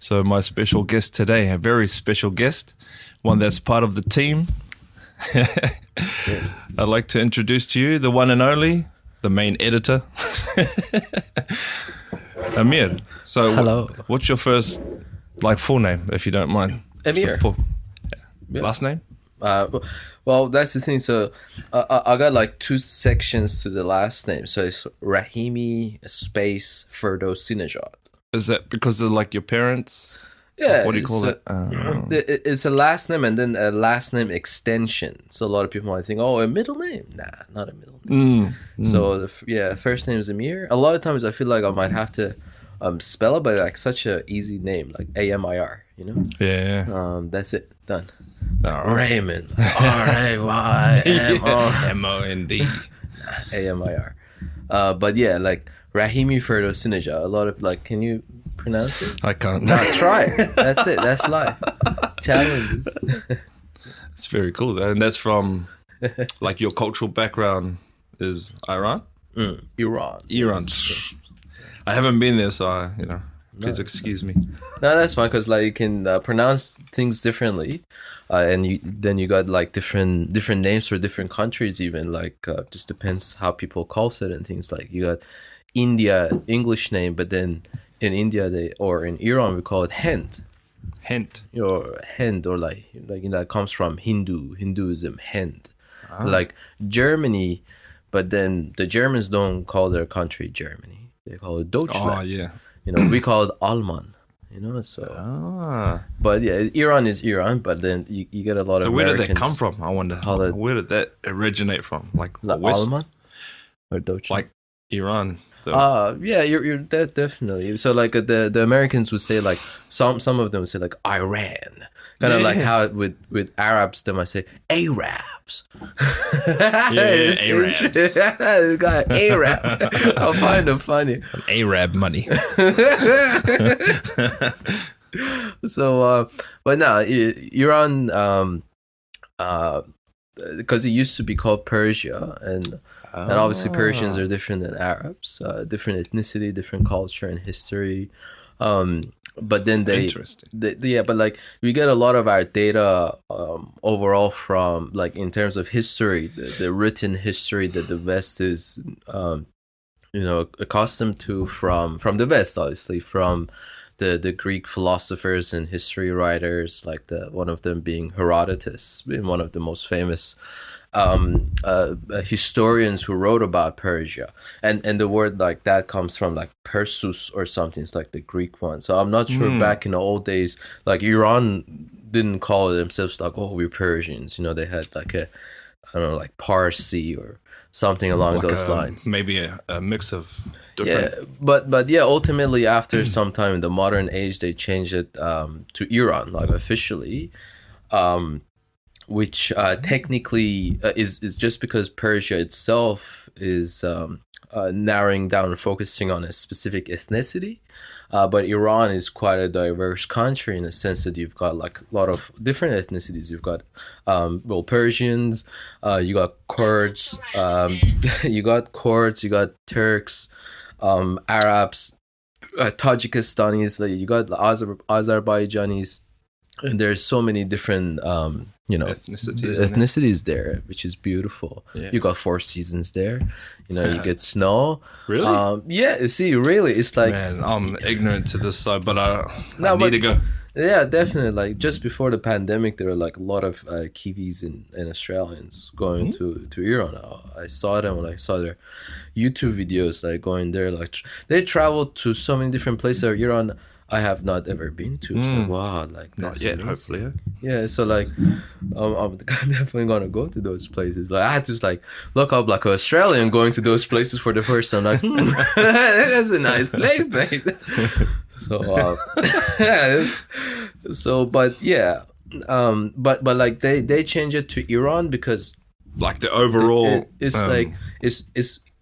So my special guest today, a very special guest, one that's part of the team. I'd like to introduce to you the one and only, the main editor, Amir. So hello. What's your first, full name, if you don't mind? Amir. Last name? Well, that's the thing. So I got two sections to the last name. So it's Rahimi space Ferdosinejad. Is that because of your parents? Yeah. What do you call it? It's a last name and then a last name extension. So a lot of people might think, oh, a middle name. Nah, not a middle name. So first name is Amir. A lot of times I feel like I might have to spell it, but such a easy name, like Amir, you know? Yeah. That's it. Done. Raymond. Raymond. Amir. But yeah, Rahimi Ferdosinejad. A lot of can you pronounce it? I can't. No, try it. That's it. That's life. Challenges. It's very cool. And that's from your cultural background is Iran? Iran. I haven't been there, so please excuse me. No, that's fine because you can pronounce things differently, and you got different names for different countries. Even just depends how people call certain things. You got India English name, but then in India in Iran we call it Hind. Hind. Or Hind, or that comes from Hinduism. Hind. Germany, but then the Germans don't call their country Germany. They call it Deutschland. Oh yeah. We call it Alman. So. But yeah, Iran is Iran, but then you get a lot of. So where Americans did that come from? I wonder. Where did that originate from? Alman or Deutschland? Iran. Yeah, you're definitely. So the Americans would say some of them would say Iran, kind of how with Arabs they might say Arabs. Arabs. This guy Arab. I find it funny. Some Arab money. So, but no, Iran, because it used to be called Persia, and obviously Persians are different than Arabs, different ethnicity, different culture and history. But then we get a lot of our data overall from in terms of history, the written history that the West is accustomed to from the West, obviously from the Greek philosophers and history writers, one of them being Herodotus, being one of the most famous historians who wrote about Persia, and the word that comes from Persus or something. It's the Greek one. So I'm not sure back in the old days, Iran didn't call themselves we're Persians. They had Parsi or something along those lines. Maybe a mix of different. Yeah, but ultimately after some time in the modern age they changed it to Iran officially. Which technically is just because Persia itself is narrowing down and focusing on a specific ethnicity. But Iran is quite a diverse country in the sense that you've got a lot of different ethnicities. You've got Persians, you got Kurds, you got Turks, Arabs, Tajikistanis, you got Azerbaijanis. And there's so many different, ethnicities there, which is beautiful. Yeah. You got 4 seasons there. You get snow. Really? Yeah. See, really, it's man, I'm ignorant to this side, but I need to go. Yeah, definitely. Just before the pandemic, there were a lot of Kiwis and Australians going to Iran. I saw them when I saw their YouTube videos, going there. They traveled to so many different places of Iran I have not ever been to. It's wow, not yet, amazing. Hopefully. Yeah, so I'm definitely gonna go to those places. I had to look up an Australian going to those places for the first time. That's a nice place, mate. But they change it to Iran because the overall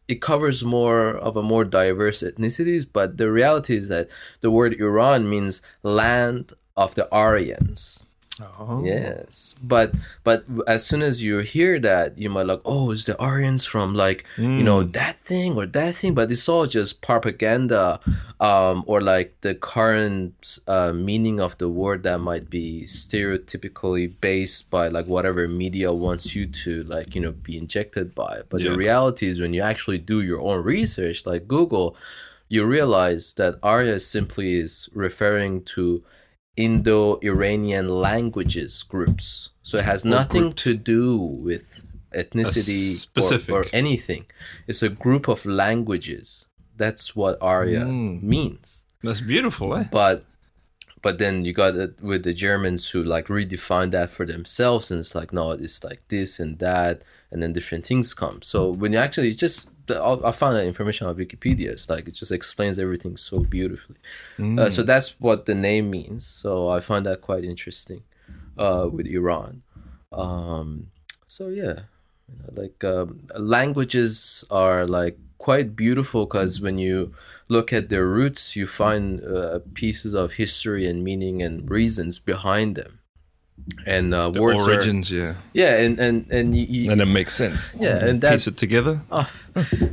it covers more diverse ethnicities, but the reality is that the word Iran means land of the Aryans. Oh. Yes, but as soon as you hear that, you might like, oh, is the Aryans from like that thing or that thing? But it's all just propaganda, or like the current meaning of the word that might be stereotypically based by like whatever media wants you to like be injected by. But the reality is when you actually do your own research, like Google, you realize that Arya simply is referring to Indo-Iranian languages groups. So it has nothing to do with ethnicity or anything. It's a group of languages. That's what Arya means. That's beautiful, eh? But then you got it with the Germans who like redefine that for themselves, and it's like, no, it's like this and that, and then different things come. So when you actually I found that information on Wikipedia. It's like it just explains everything so beautifully. So that's what the name means. So I find that quite interesting with Iran. So yeah, languages are like quite beautiful because when you look at their roots, you find pieces of history and meaning and reasons behind them. And the words origins, and it makes sense. Yeah, and that piece it together.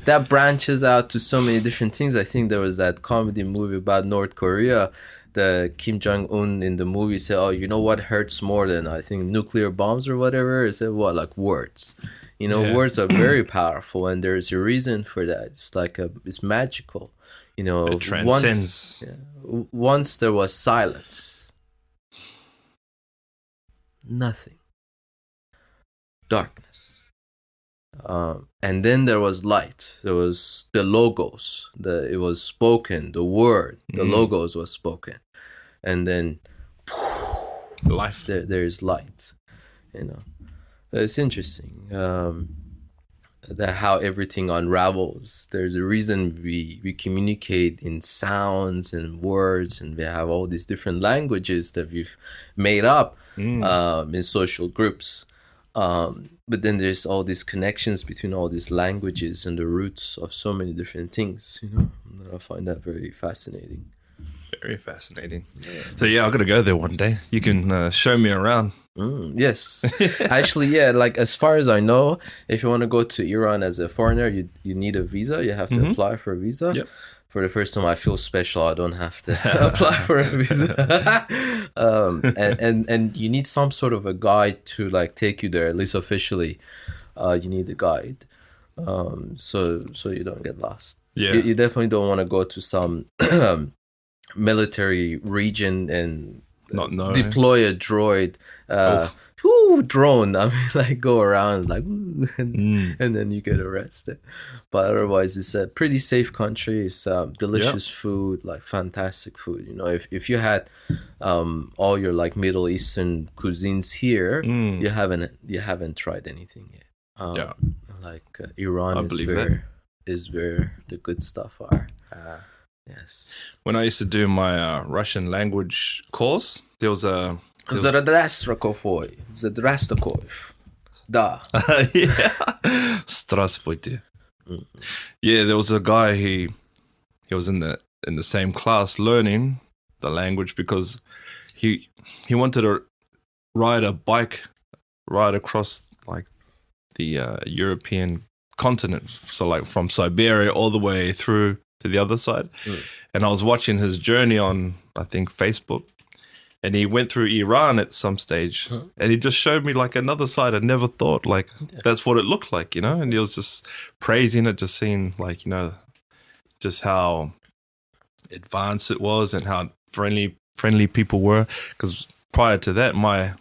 That branches out to so many different things. I think there was that comedy movie about North Korea. The Kim Jong-un in the movie said, "Oh, you know what hurts more than I think nuclear bombs or whatever?" He said, "What? Like words." Words are very powerful, and there's a reason for that. It's like it's magical. It transcends. Once there was silence. Nothing. Darkness. And then there was light. There was the logos. It was spoken. The word. The logos was spoken. And then life. There's light. It's interesting. That how everything unravels. There's a reason we communicate in sounds and words, and we have all these different languages that we've made up in social groups. But then there's all these connections between all these languages and the roots of so many different things. I find that very fascinating. Very fascinating. Yeah. So yeah, I've got to go there one day. You can show me around. Yes. Actually, yeah, like as far as I know, if you want to go to Iran as a foreigner, you need a visa. You have to apply for a visa. Yep. For the first time, I feel special. I don't have to apply for a visa. And you need some sort of a guide to like take you there, at least officially. You need a guide, so you don't get lost. Yeah. You definitely don't want to go to some military region and not know. Deploy a droid. Drone. I mean, like go around like, and then you get arrested. But otherwise, it's a pretty safe country. It's delicious food, like fantastic food. If you had all your like Middle Eastern cuisines here, you haven't tried anything yet. Like Iran is where the good stuff are. Yes. When I used to do my Russian language course, there was a... Здравствуйте. Да. Yeah. Здравствуйте. Yeah, there was a guy, he was in the same class learning the language because he wanted to ride a bike right across like the European continent. So like from Siberia all the way through to the other side. And I was watching his journey on, I think, Facebook. And he went through Iran at some stage. And he just showed me like another side I never thought like that's what it looked like, And he was just praising it, just seeing like, just how advanced it was and how friendly people were. Because prior to that, my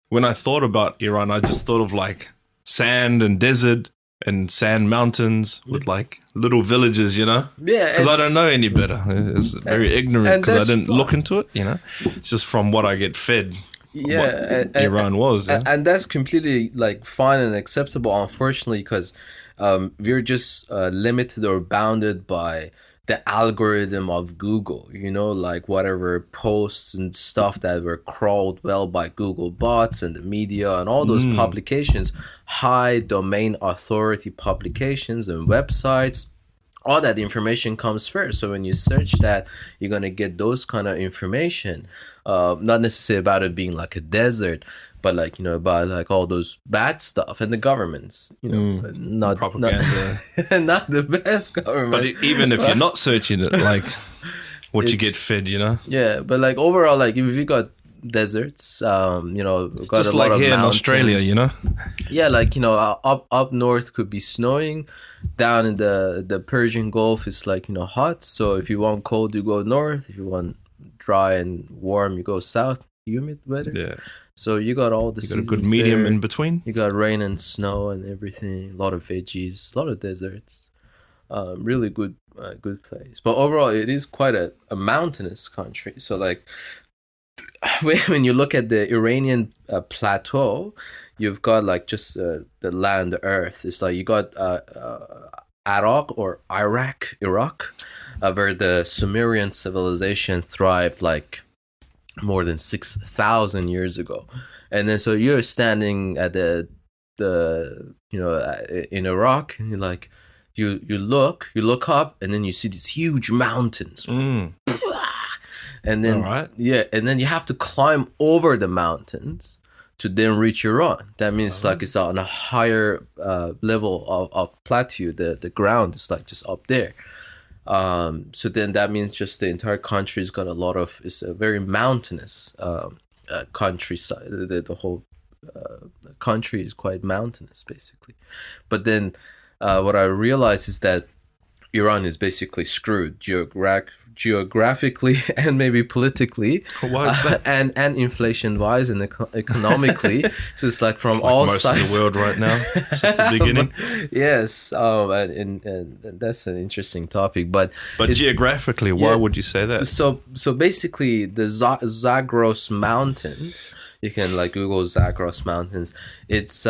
when I thought about Iran, I just thought of like sand and desert and sand mountains with like little villages, Yeah. Because I don't know any better. It's very ignorant because I didn't look into it, It's just from what I get fed. Yeah. What Iran was. And that's completely like fine and acceptable, unfortunately, because we're just limited or bounded by the algorithm of Google, like whatever posts and stuff that were crawled well by Google bots and the media and all those publications, high domain authority publications and websites all that information comes first. So when you search that, you're going to get those kind of information, not necessarily about it being like a desert, but like, you know, about like all those bad stuff and the governments, you know, not propaganda, not the best government. but even if you're not searching it, like what you get fed, you know. Yeah, but like overall, like if you got deserts, you know, got Just a lot like of here mountains. in Australia, you know. Yeah, like, you know, up north could be snowing. Down in the Persian Gulf, it's like, you know, hot. So if you want cold, you go north. If you want dry and warm, you go south. Humid weather. Yeah. So you got all the. You got a good medium there. in between. You got rain and snow and everything. A lot of veggies, a lot of deserts. Really good place. But overall, it is quite a mountainous country. So like, when you look at the Iranian plateau, you've got like just the land, the earth. It's like you got Iraq, where the Sumerian civilization thrived like more than 6,000 years ago. And then so you're standing at the you know, in Iraq, and you're like, you look up, and then you see these huge mountains. And then and then you have to climb over the mountains to then reach Iran. That means like it's on a higher level of plateau. The ground is like just up there. So then that means just the entire country's got it's a very mountainous countryside. The whole country is quite mountainous, basically. But then what I realized is that Iran is basically screwed geographically and maybe politically. Why is that? And inflation wise and economically. So it's like from it's like all most sides of the world right now. It's just the beginning. Yes, and that's an interesting topic, but geographically, why would you say that? So basically the Zagros Mountains, you can like Google Zagros Mountains, it's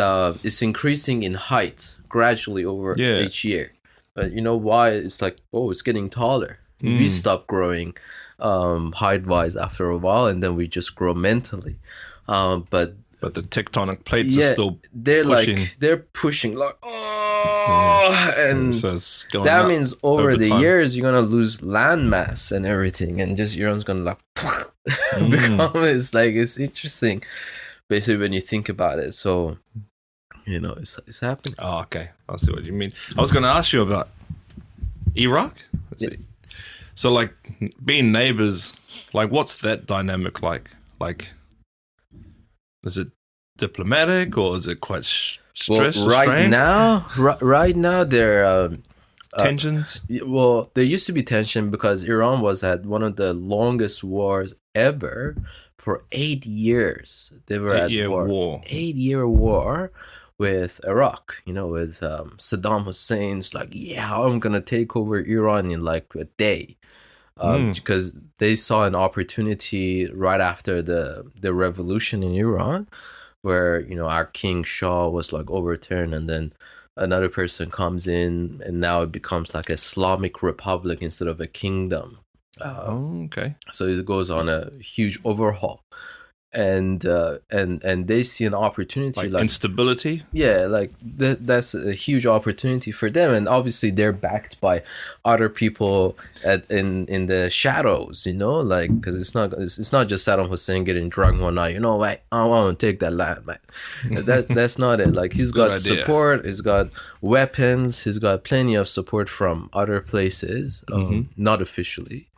increasing in height gradually over each year. But you know why? It's like, it's getting taller. We stop growing height-wise after a while, and then we just grow mentally. But the tectonic plates are still they're pushing. Like they're pushing like and so it's going that up means over the time. years you're gonna lose land mass and everything, and just Iran's gonna like become. It's like, it's interesting, basically, when you think about it. So you know, it's happening. Oh, okay. I see what you mean. I was going to ask you about Iraq. So, like, being neighbors, like, what's that dynamic like? Like, is it diplomatic or is it quite stressful? Right now, there tensions. Well, there used to be tension because Iran was at one of the longest wars ever for 8 years. They were at war. 8-year war with Iraq, you know, with Saddam Hussein's like, I'm gonna take over Iran in like a day, because they saw an opportunity right after the revolution in Iran, where, you know, our King Shah was like overturned, and then another person comes in, and now it becomes like an Islamic republic instead of a kingdom. Okay. So it goes on a huge overhaul. And they see an opportunity, like instability. Yeah, like that's a huge opportunity for them, and obviously they're backed by other people in the shadows, you know, like, because it's not just Saddam Hussein getting drunk one night. You know, like, I want to take that land, man. That's not it. Like, he's got support, he's got weapons, he's got plenty of support from other places, not officially.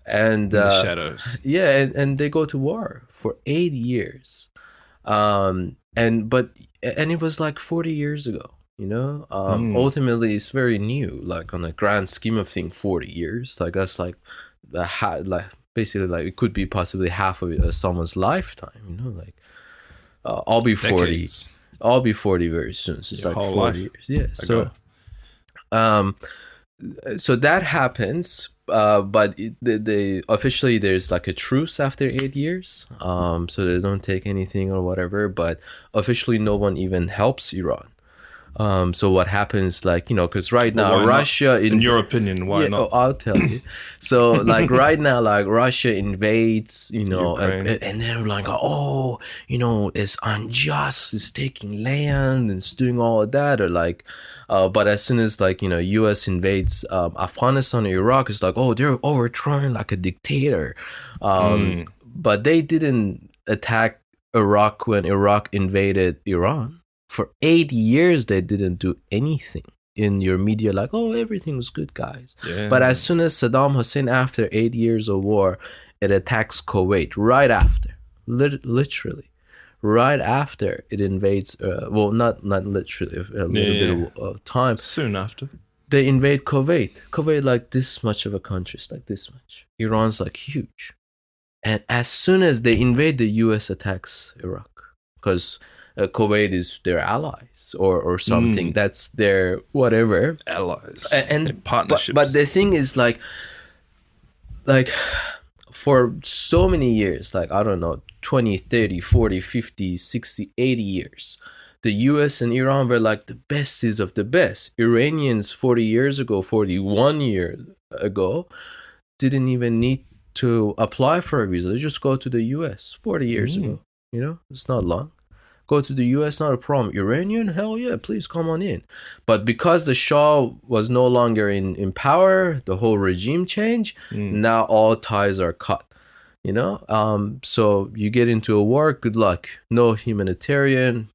And the shadows. Yeah, and they go to war for 8 years, and it was like 40 years ago, you know. Ultimately, it's very new, like on a grand scheme of things. 40 years, like that's like basically like it could be possibly half of someone's lifetime, you know. Like I'll be 40. Decades. I'll be 40 very soon. So it's like 40 life. years. Yeah. So that happens. But they officially, there's like a truce after 8 years, so they don't take anything or whatever. But officially, no one even helps Iran. So what happens, like, because right now why not? Russia In your opinion, why not? I'll tell you. So like right now, like Russia invades, Ukraine. and they're like, oh, it's unjust, it's taking land and it's doing all of that, or like, but as soon as like U.S. invades Afghanistan or Iraq, it's like, oh, they're overthrowing like a dictator. But they didn't attack Iraq when Iraq invaded Iran. For 8 years, they didn't do anything. In your media, like, oh, everything was good, guys. Yeah. But as soon as Saddam Hussein, after 8 years of war, it attacks Kuwait right after, literally, right after it invades. Well, not literally, a little bit of time. Soon after, they invade Kuwait. Kuwait, like this much of a country, is like this much. Iran's like huge, and as soon as they invade, the U.S. attacks Iraq because Kuwait is their allies or something. That's their whatever allies and partnerships. But the thing is, like for so many years, like I don't know, 20, 30, 40, 50, 60, 80 years, the US and Iran were like the besties of the best. Iranians 40 years ago, 41 years ago, didn't even need to apply for a visa. They just go to the US 40 years ago. It's not long. Go to the US, not a problem. Iranian, hell yeah, please come on in. But because the Shah was no longer in power, the whole regime changed, now all ties are cut. So you get into a war, good luck. No humanitarian.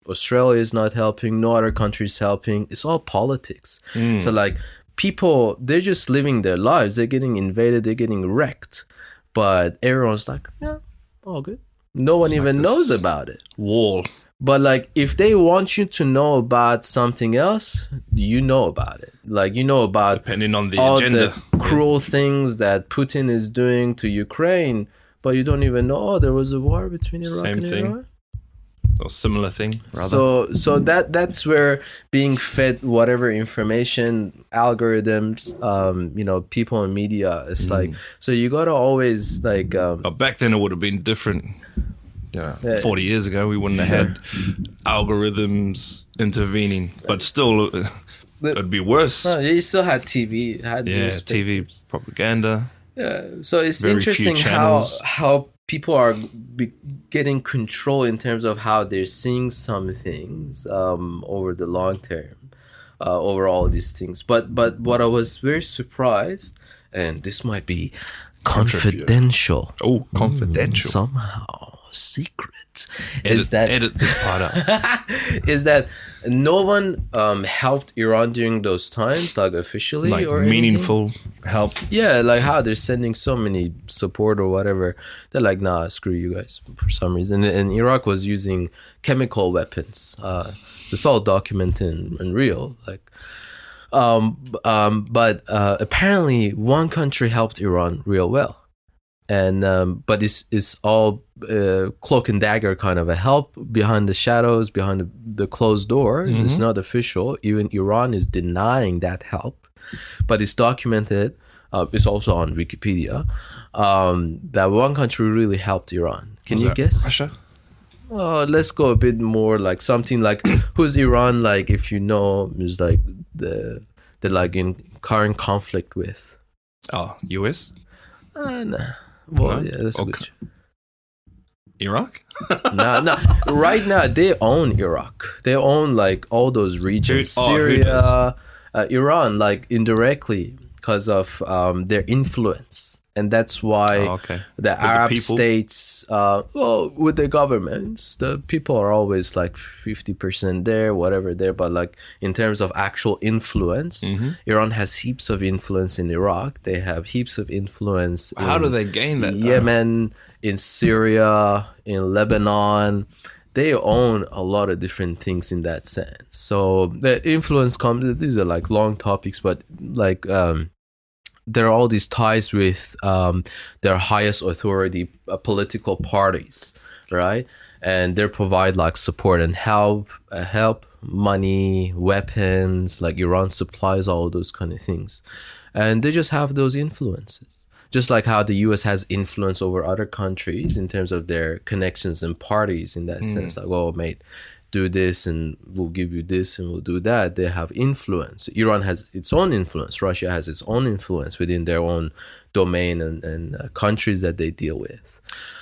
Australia is not helping, no other countries helping. It's all politics. So like people, they're just living their lives. They're getting invaded, they're getting wrecked. But everyone's like, yeah, all good. No one even knows about it. Wall. But like if they want you to know about something else, you know about it. Like about depending on the all agenda, the cruel things that Putin is doing to Ukraine, but you don't even know there was a war between Iraq and Iran. Or similar thing. Rather. So that's where being fed whatever information, algorithms, people in media, it's like, so you gotta always like. But back then it would have been different. 40 years ago we wouldn't have had algorithms intervening, but still it'd be worse. No, you still had TV, TV propaganda. Yeah, so it's interesting how people are getting control in terms of how they're seeing some things over the long term, over all these things. But what I was very surprised, and this might be confidential. Oh, confidential. Somehow secret. Edit this part out. Is that no one helped Iran during those times, like officially, like or meaningful anything? Help? Yeah, like how they're sending so many support or whatever. They're like, nah, screw you guys for some reason. And Iraq was using chemical weapons. It's all documented and real. Like, but apparently one country helped Iran real well. And but it's all cloak and dagger kind of a help behind the shadows, behind the closed door. It's not official. Even Iran is denying that help, but it's documented. It's also on Wikipedia that one country really helped Iran. Can you guess? Russia. Oh, let's go a bit more like something like who's Iran like? If you know, is like the like in current conflict with. Oh, US. Nah. Well, yeah, that's good. Iraq? No. Right now, they own Iraq. They own like all those regions, Syria, Iran, like indirectly because of their influence, and that's why the Arab states, with the governments, the people are always like 50% there, whatever there. But like in terms of actual influence, Iran has heaps of influence in Iraq. They have heaps of influence. How do they gain that? Yemen, in Syria, in Lebanon. They own a lot of different things in that sense. So the influence comes. These are like long topics, but like. There are all these ties with their highest authority political parties, right? And they provide like support and help, money, weapons, like Iran supplies all those kind of things. And they just have those influences. Just like how the US has influence over other countries in terms of their connections and parties in that sense. Like, oh, mate, do this and we'll give you this and we'll do that. They have influence. Iran has its own influence. Russia has its own influence within their own domain and countries that they deal with.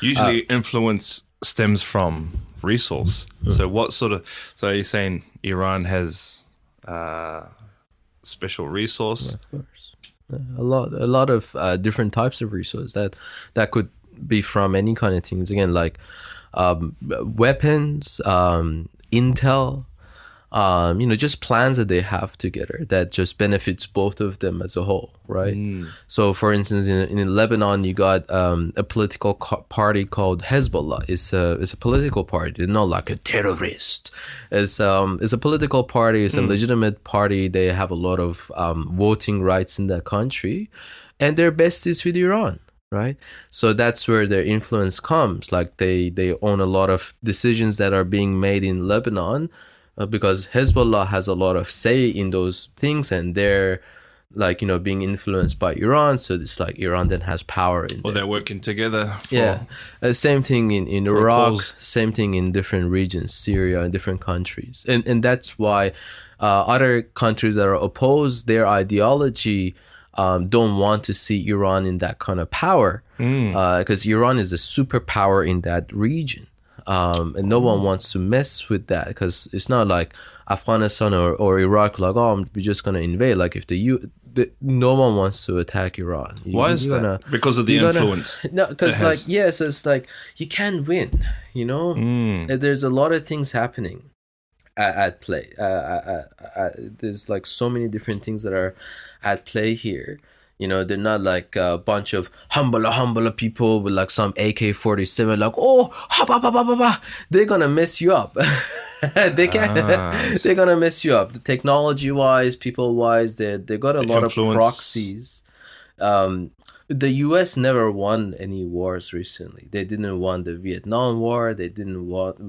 Usually influence stems from resource. So so you're saying Iran has special resource? Of course. A lot of different types of resources that could be from any kind of things. Again, like weapons, intel, just plans that they have together that just benefits both of them as a whole, right? So, for instance, in Lebanon, you got a political party called Hezbollah. It's a political party. They're not like a terrorist. It's a political party. It's a legitimate party. They have a lot of voting rights in that country, and their best is with Iran. Right, so that's where their influence comes. Like they own a lot of decisions that are being made in Lebanon, because Hezbollah has a lot of say in those things, and they're like being influenced by Iran. So it's like Iran then has power in. Well, they're working together. Same thing in Iraq. Same thing in different regions, Syria, and different countries, and that's why other countries that are opposed their ideology don't want to see Iran in that kind of power, because Iran is a superpower in that region, and no one wants to mess with that, because it's not like Afghanistan or Iraq, like, oh, we're just going to invade. Like if no one wants to attack Iran. Why is that? Because of the influence? No, because so it's like you can't win, There's a lot of things happening at play. There's like so many different things that are at play here. They're not like a bunch of humble people with like some AK-47, like, oh, they're gonna mess you up. They're gonna mess you up. The technology-wise, people-wise, they got a lot of proxies. The U.S. never won any wars recently. They didn't win the Vietnam War. They didn't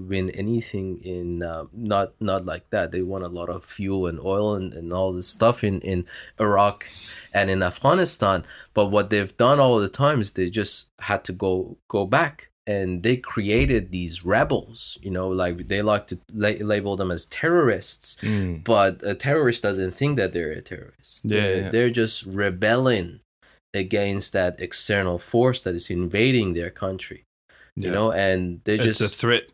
win anything in not like that. They won a lot of fuel and oil and all this stuff in Iraq and in Afghanistan. But what they've done all the time is they just had to go back, and they created these rebels. Like they like to label them as terrorists, but a terrorist doesn't think that they're a terrorist. They're just rebelling against that external force that is invading their country, and it's a threat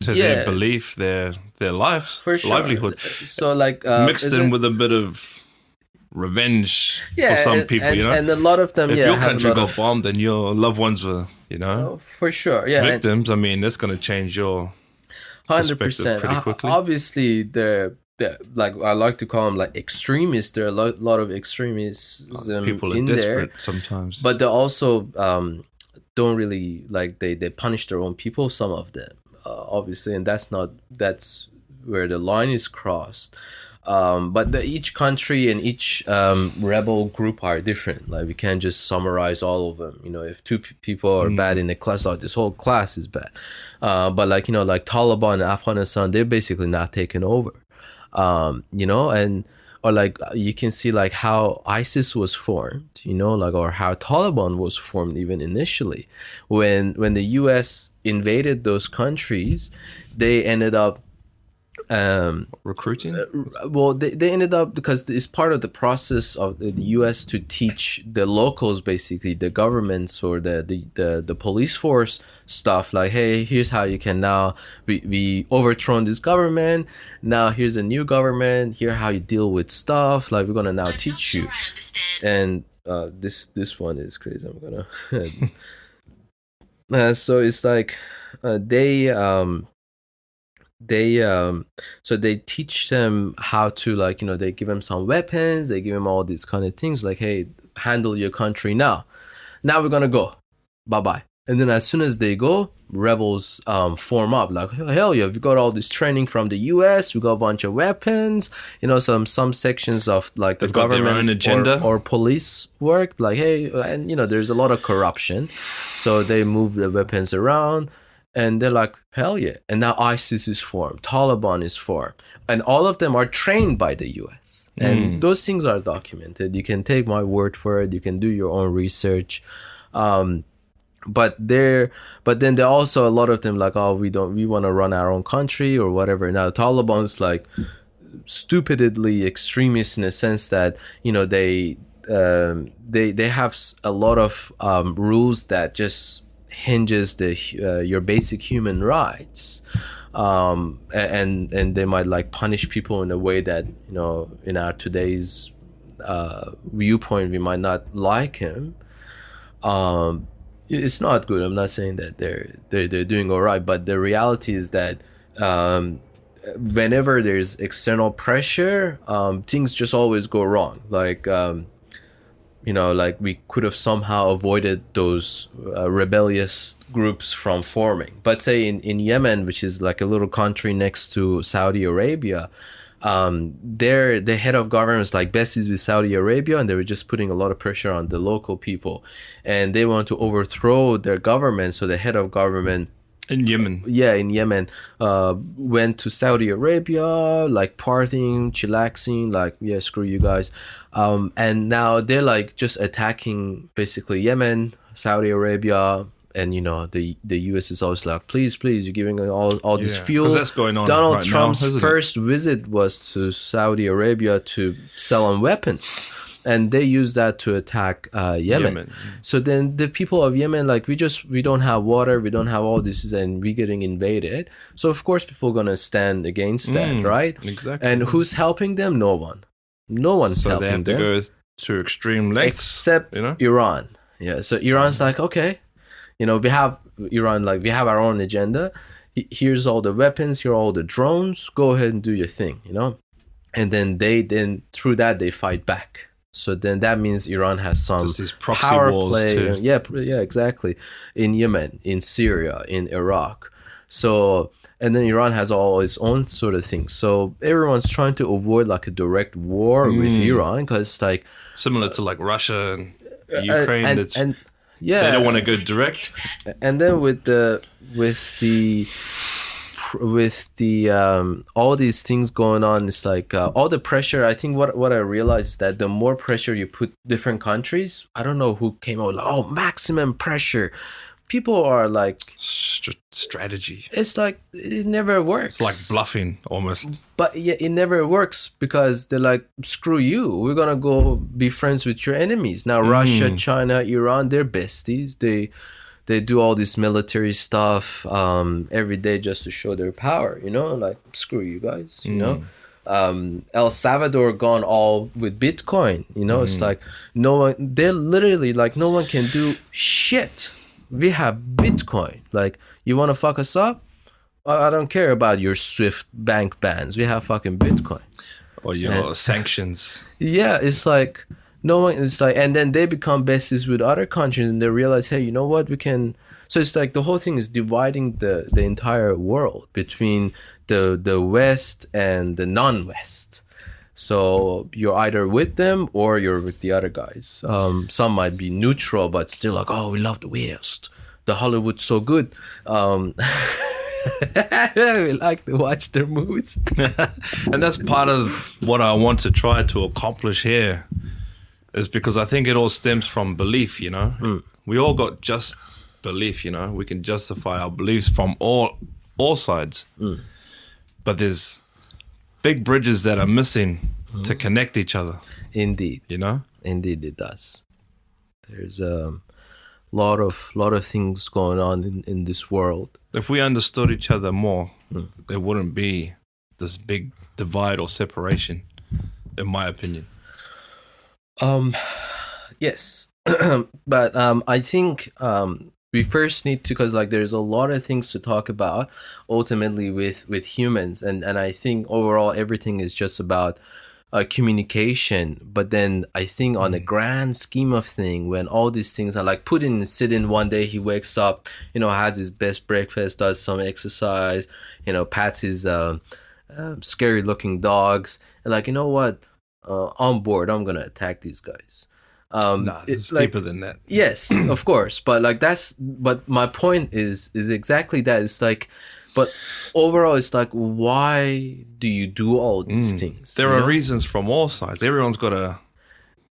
to their belief, their lives, for sure. livelihood. So like mixed in with a bit of revenge for some people, and a lot of them. If your country got bombed and your loved ones were, for sure, victims. That's going to change your 100% pretty quickly. Obviously, they're like I like to call them like extremists. There are a lot of extremism people are in desperate there sometimes, but they also don't really like they punish their own people. Some of them, obviously, and that's where the line is crossed. But each country and each rebel group are different. Like we can't just summarize all of them. If two people are bad in a class, like this whole class is bad. But like like Taliban in Afghanistan, they're basically not taking over. Or like you can see like how ISIS was formed, or how Taliban was formed even initially. When the US invaded those countries, they ended up recruiting. Well, they ended up, because it's part of the process of the US to teach the locals, basically the governments or the police force stuff, like, hey, here's how you can now we overthrown this government, now here's a new government, here how you deal with stuff, like we're gonna now teach you. And this one is crazy. I'm gonna so it's like so they teach them how to, like, they give them some weapons, they give them all these kind of things, like, hey, handle your country now we're gonna go, bye. And then as soon as they go, rebels form up, like, hell yeah, we got all this training from the US, we got a bunch of weapons, some sections of like the government their own agenda or police work, like, hey, and there's a lot of corruption, so they move the weapons around. And they're like, hell yeah. And now ISIS is formed. Taliban is formed. And all of them are trained by the US. And those things are documented. You can take my word for it. You can do your own research. but then there are also a lot of them like, oh, we want to run our own country or whatever. Now Taliban's like stupidly extremist in a sense that, you know, they have a lot of rules that just hinges your basic human rights, and they might like punish people in a way that, you know, in our today's viewpoint we might not like him. It's not good. I'm not saying that they're doing all right, but the reality is that whenever there's external pressure, things just always go wrong. Like you know, like we could have somehow avoided those rebellious groups from forming. But say in Yemen, which is like a little country next to Saudi Arabia, the head of government was like besties with Saudi Arabia, and they were just putting a lot of pressure on the local people, and they wanted to overthrow their government. So the head of government in Yemen, went to Saudi Arabia, like partying, chillaxing, like, yeah, screw you guys. And now they're like just attacking basically Yemen, Saudi Arabia, and you know the US is always like, please, you're giving all this fuel. 'Cause that's going on Donald right Trump's now, first visit was to Saudi Arabia to sell on weapons, and they use that to attack Yemen. So then the people of Yemen, like, we don't have water, we don't have all this, and we're getting invaded. So of course people are gonna stand against that, right? Exactly. And who's helping them? No one. No one's so helping them. they have to go to extreme lengths, except, you know, Iran. Yeah. So Iran's like, okay, you know, we have our own agenda. Here's all the weapons. Here are all the drones. Go ahead and do your thing, you know. And then through that they fight back. So then that means Iran has some just these proxy power wars play. too. Yeah, exactly. In Yemen, in Syria, in Iraq. So, and then Iran has all its own sort of things. So everyone's trying to avoid like a direct war with Iran, because it's like similar to like Russia and Ukraine. and yeah, they don't want to go direct. And then with the all these things going on, it's like all the pressure. I think what I realized is that the more pressure you put different countries, I don't know who came out like, oh, maximum pressure. People are like strategy. It's like it never works. It's like bluffing almost. But yeah, it never works because they're like, screw you. We're gonna go be friends with your enemies. Now Russia, China, Iran, they're besties. They do all this military stuff every day just to show their power. You know, like, screw you guys. You know. El Salvador gone all with Bitcoin. You know, it's like they're literally like, no one can do shit. We have Bitcoin. Like, you want to fuck us up? I don't care about your Swift bank bans. We have fucking Bitcoin. Or your sanctions. Yeah, it's like, no one, it's like, and then they become besties with other countries and they realize, hey, you know what, we can. So it's like the whole thing is dividing the entire world between the West and the non-West. So you're either with them or you're with the other guys. Some might be neutral, but still like, oh, we love the West. The Hollywood's so good. We like to watch their movies. And that's part of what I want to try to accomplish here, is because I think it all stems from belief, you know. We all got just belief, you know. We can justify our beliefs from all sides. But there's big bridges that are missing to connect each other. Indeed. You know? Indeed it does. There's a lot of things going on in this world. If we understood each other more, there wouldn't be this big divide or separation, in my opinion. Yes. But I think we first need to, because like there's a lot of things to talk about ultimately with humans, and I think overall everything is just about communication. But then I think on a grand scheme of thing, when all these things are like Putin sitting one day, he wakes up, you know, has his best breakfast, does some exercise, you know, pats his scary looking dogs, and like, you know what, I'm bored, I'm gonna attack these guys. It's like, deeper than that. Yes, of course, but like but my point is exactly that. It's like, but overall it's like, why do you do all these things? There are reasons from all sides. Everyone's got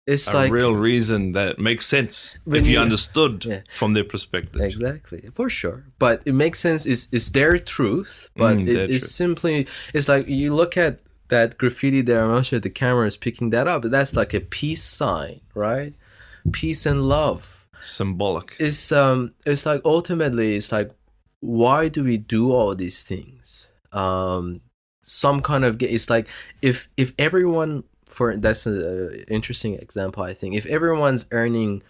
it's a like real reason that makes sense When if you you- understood Yeah. from their perspective. exactly, for sure. But it makes sense. It's their truth, but their it's truth. simply, it's like you look at that graffiti there. I'm not sure the camera is picking that up, but that's like a peace sign, right? Peace and love. Symbolic. It's like ultimately, it's like, why do we do all these things? Some kind of, it's like, if everyone, for that's an interesting example, I think. If everyone's earning,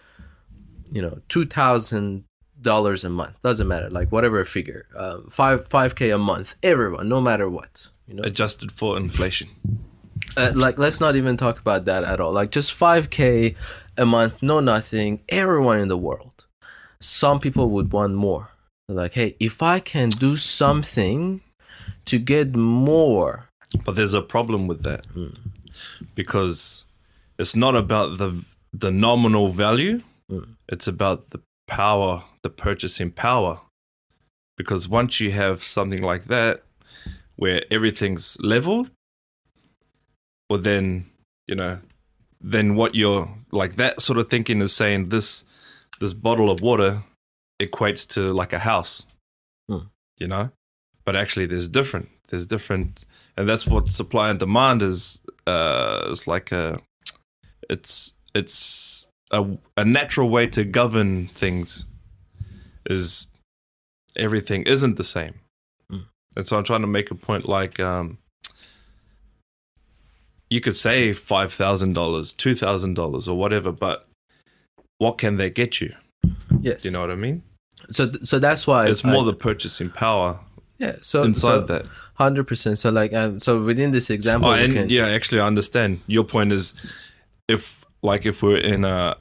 $2,000 a month, doesn't matter, like whatever figure, 5K a month, everyone, no matter what, Adjusted for inflation. like, let's not even talk about that at all. Like, just 5K a month, no nothing, everyone in the world. Some people would want more. They're like, hey, if I can do something to get more. But there's a problem with that. Because it's not about the nominal value. It's about the power, the purchasing power. Because once you have something like that, where everything's leveled, well then, then what you're like, that sort of thinking is saying this bottle of water equates to like a house, but actually there's different, and that's what supply and demand is. It's like it's a natural way to govern things, is everything isn't the same. And so I'm trying to make a point, like, you could say $5,000, $2,000 or whatever, but what can they get you? Yes. You know what I mean? So that's why it's more the purchasing power. Yeah. So inside that, 100%. So like, so within this example, actually, I understand your point. Is if we're in a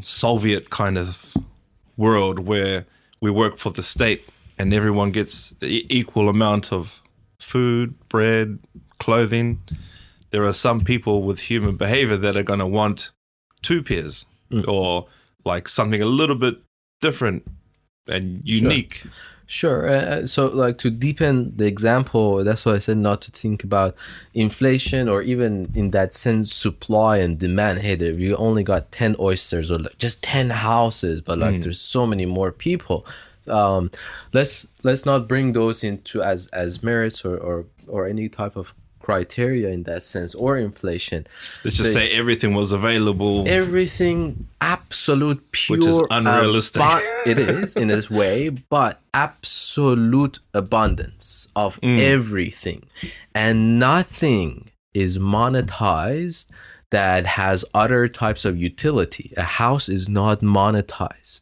Soviet kind of world where we work for the state and everyone gets equal amount of food, bread, clothing, there are some people with human behavior that are going to want two pairs or like something a little bit different and unique. Sure. So like, to deepen the example, that's why I said not to think about inflation or even in that sense supply and demand. Hey, there, you only got 10 oysters or like just 10 houses, but like there's so many more people. Let's not bring those into as merits or any type of criteria in that sense, or inflation. Let's just say everything was available. Everything absolute pure, which is unrealistic. It is in a way, but absolute abundance of everything, and nothing is monetized that has other types of utility. A house is not monetized.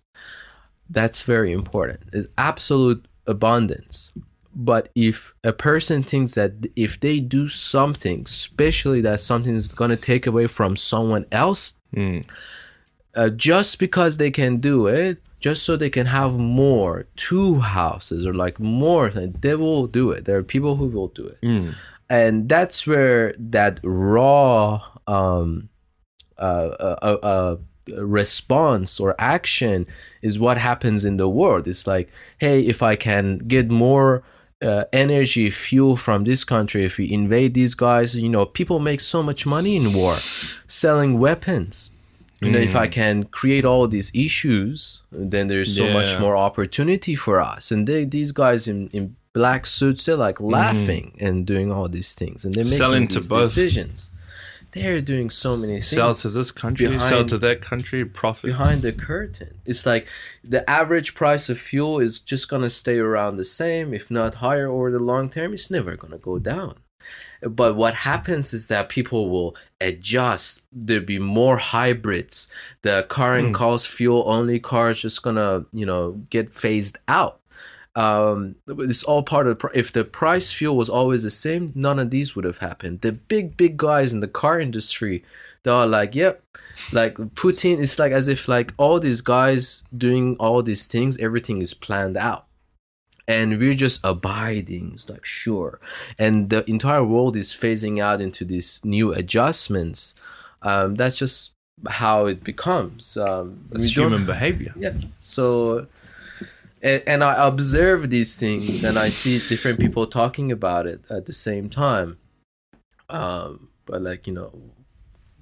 That's very important. It's absolute abundance. But if a person thinks that if they do something, especially that something is going to take away from someone else, just because they can do it, just so they can have more, 2 houses or like more, they will do it. There are people who will do it. And that's where that raw response or action is what happens in the world. It's like, hey, if I can get more energy, fuel from this country, if we invade these guys, people make so much money in war selling weapons. If I can create all these issues, then there's so much more opportunity for us. And these guys in black suits, they're like laughing and doing all these things, and they're making selling these to both decisions. They're doing so many things. Sell to this country, sell to that country, profit. Behind the curtain. It's like the average price of fuel is just going to stay around the same, if not higher over the long term. It's never going to go down. But what happens is that people will adjust. There'll be more hybrids. The current cost fuel only cars just going to, get phased out. It's all part of if the price fuel was always the same, none of these would have happened. The big guys in the car industry, they are like, yep, like Putin. It's like as if like all these guys doing all these things, everything is planned out, and we're just abiding. It's like, sure, and the entire world is phasing out into these new adjustments. That's just how it becomes. It's human behavior. Yeah. So. And I observe these things, and I see different people talking about it at the same time. But like,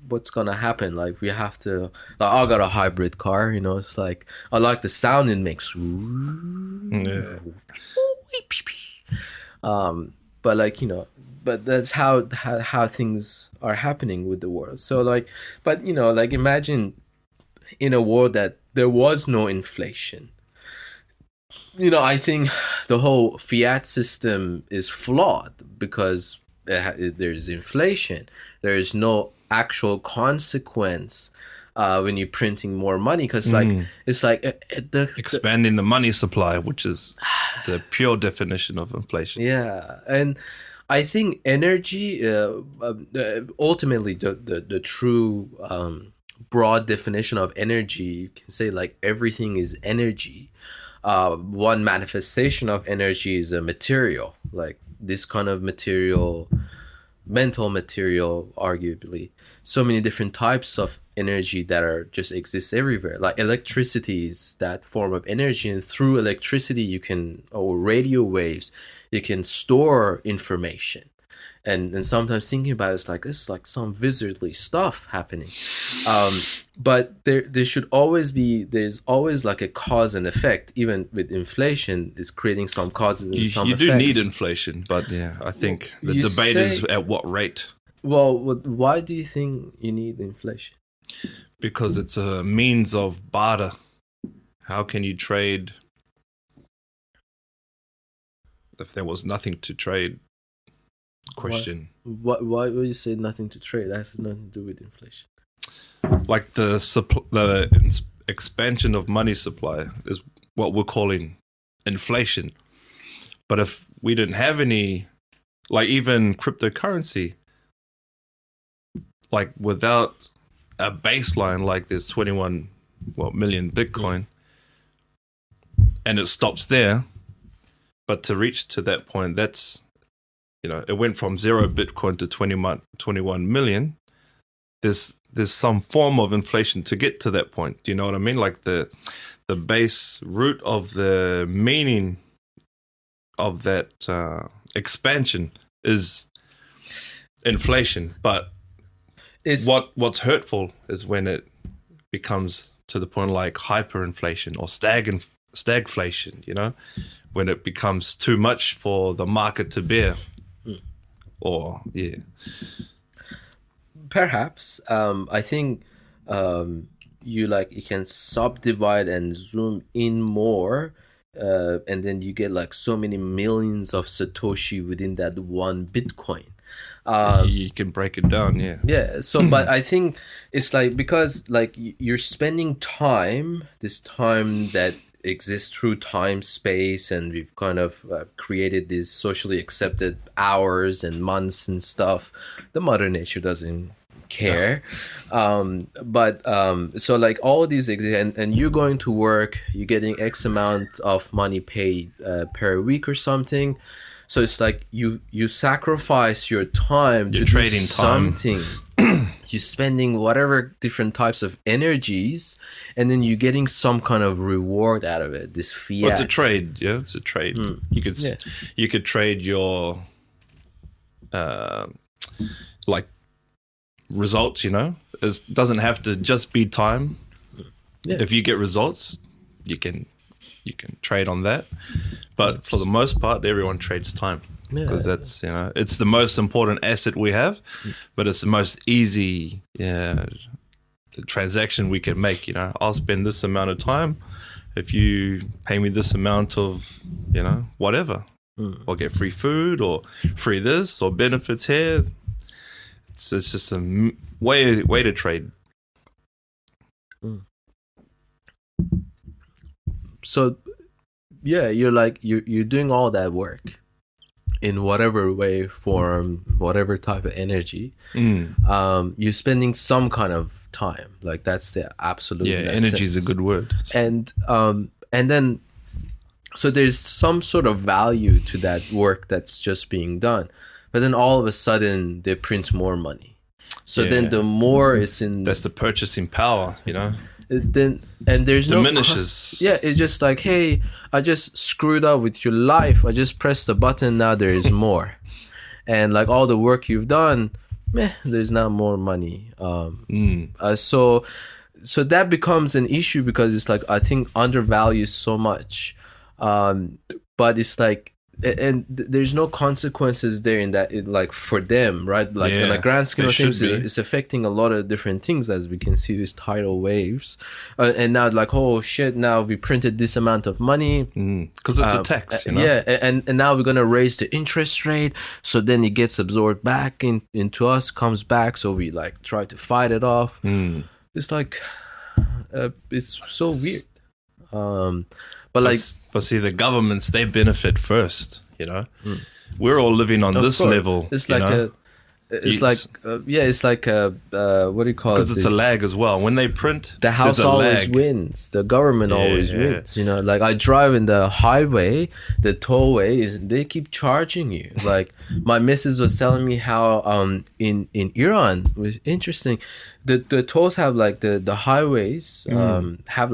what's gonna happen? Like we have to. Like, I got a hybrid car. It's like I like the sound it makes. Yeah. But like but that's how things are happening with the world. So like, but like imagine in a world that there was no inflation. I think the whole fiat system is flawed because there's inflation. There is no actual consequence when you're printing more money, because like it's like expanding the money supply, which is the pure definition of inflation. Yeah, and I think energy, ultimately, the true broad definition of energy, you can say like everything is energy. One manifestation of energy is a material, like this kind of material, mental material, arguably. So many different types of energy that are just exist everywhere. Like electricity is that form of energy, and through electricity you can, or radio waves, you can store information. And sometimes thinking about it, it's like this is like some wizardly stuff happening. But there should always be, there's always like a cause and effect. Even with inflation, is creating some causes and some effects. You do need inflation, but yeah, I think the debate is at what rate. Well, why do you think you need inflation? Because it's a means of barter. How can you trade if there was nothing to trade? Question. Why would you say nothing to trade? That has nothing to do with inflation. Like the expansion of money supply is what we're calling inflation. But if we didn't have any, like even cryptocurrency, like without a baseline, like there's 21 million Bitcoin, and it stops there. But to reach to that point, that's, it went from 0 Bitcoin to 21 million. There's some form of inflation to get to that point. Do you know what I mean? Like the base root of the meaning of that expansion is inflation. But what's hurtful is when it becomes to the point like hyperinflation or stagflation, when it becomes too much for the market to bear. Or perhaps I think you can subdivide and zoom in more, and then you get like so many millions of Satoshi within that one Bitcoin. You can break it down. So but I think it's like, because like you're spending this time that exists through time, space, and we've kind of created these socially accepted hours and months and stuff. The mother nature doesn't care. So like all these exist, and you're going to work, you're getting X amount of money paid per week or something. So it's like you sacrifice your time to do something. You're spending whatever different types of energies, and then you're getting some kind of reward out of it. This fiat. Well, it's a trade. Yeah, it's a trade. You could trade your like results. It doesn't have to just be time. Yeah. If you get results, you can trade on that. But for the most part, everyone trades time. Because that's, it's the most important asset we have, but it's the most easy transaction we can make. I'll spend this amount of time if you pay me this amount of, whatever. Or get free food or free this or benefits here. It's just a way to trade. So, you're doing all that work in whatever way, form, whatever type of energy. You're spending some kind of time. Like that's the absolute energy is a good word. And then so there's some sort of value to that work that's just being done. But then all of a sudden they print more money. So then the more is in, that's the purchasing power, Then and there's diminishes. It's just like, hey, I just screwed up with your life. I just pressed the button. Now there is more, and like all the work you've done, there's not more money. So that becomes an issue because it's like, I think, undervalues so much, but it's like, and there's no consequences there in that, like for them, right? Like in a grand scheme of things, it's affecting a lot of different things, as we can see these tidal waves, and now like, oh shit, now we printed this amount of money because it's a tax, you know? Yeah, and now we're gonna raise the interest rate, so then it gets absorbed back into us, comes back, so we like try to fight it off. It's like it's so weird. But like, but see, the governments, they benefit first, you know. We're all living on this level. It's like it's like what do you call it? Because it's a lag as well. When they print, the house always wins. The government always wins. You know, like I drive in the highway, the tollway they keep charging you. Like my missus was telling me how in Iran, it was interesting. The tolls have like the highways have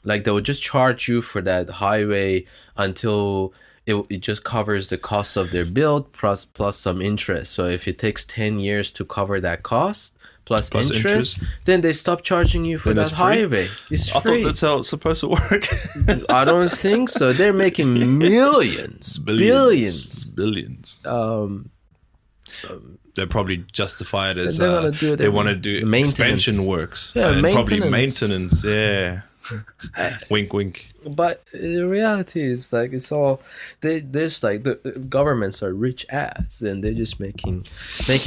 like they will just charge you for that highway until it just covers the cost of their build plus some interest. So if it takes 10 years to cover that cost plus interest, then they stop charging you for that highway. It's free. I thought that's how it's supposed to work. I don't think so. They're making millions, billions. They probably justify it as they want to do expansion works and probably maintenance. Yeah. Wink, wink. But the reality is like it's all there's like the governments are rich ass and they're just making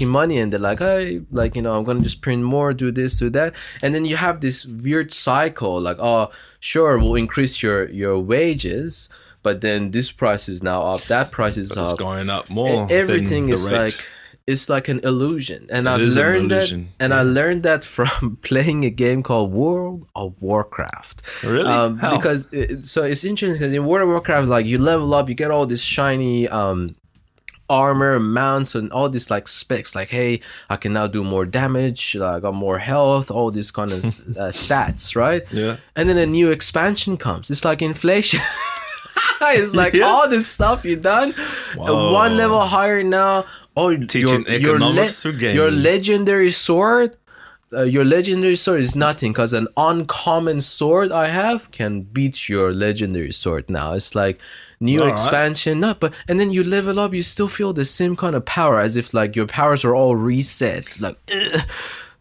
money, and they're like, hey, like, you know, I'm gonna just print more, do this, do that, and then you have this weird cycle like, oh sure, we'll increase your wages, but then this price is now up, that price is up, it's going up more, and everything is rate. Like it's like an illusion, and I've learned that, and I learned that from playing a game called World of Warcraft. Really? How? Because so it's interesting because in World of Warcraft, like you level up, you get all this shiny armor, mounts, and all these like specs. Like, hey, I can now do more damage. I got more health. All these kind of stats, right? Yeah. And then a new expansion comes. It's like inflation. It's like all this stuff you done, one level higher now. Oh, teaching economics through gaming. Your legendary sword is nothing because an uncommon sword I have can beat your legendary sword now. It's like new expansion, and then you level up, you still feel the same kind of power as if like your powers are all reset. Like,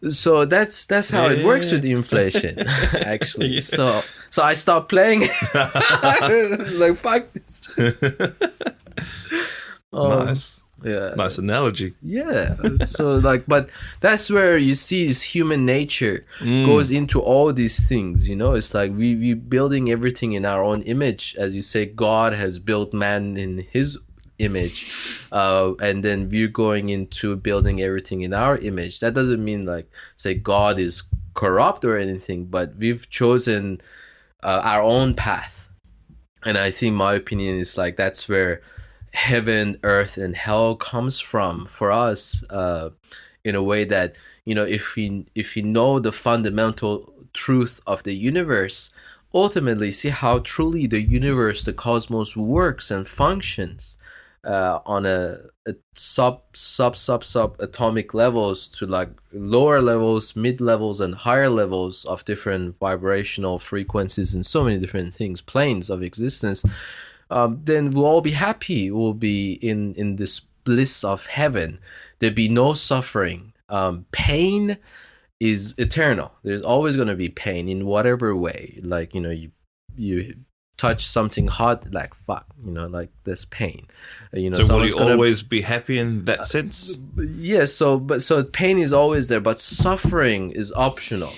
so that's how it works with inflation, actually. So I stopped playing. Like, fuck this. Nice. Yeah. Nice analogy. Yeah. So like, but that's where you see this human nature goes into all these things, you know. It's like we building everything in our own image. As you say, God has built man in his image, and then we're going into building everything in our image. That doesn't mean like say God is corrupt or anything, but we've chosen our own path. And I think my opinion is like that's where heaven, earth, and hell comes from for us, in a way that, you know, if we know the fundamental truth of the universe, ultimately see how truly the universe, the cosmos, works and functions on a sub atomic levels to like lower levels, mid levels, and higher levels of different vibrational frequencies and so many different things, planes of existence. Then we'll all be happy. We'll be in this bliss of heaven. There'd be no suffering. Pain is eternal. There's always going to be pain in whatever way. Like, you know, you touch something hot, like fuck, you know, like there's pain. You know, so will you always be happy in that sense? Yes. So pain is always there, but suffering is optional.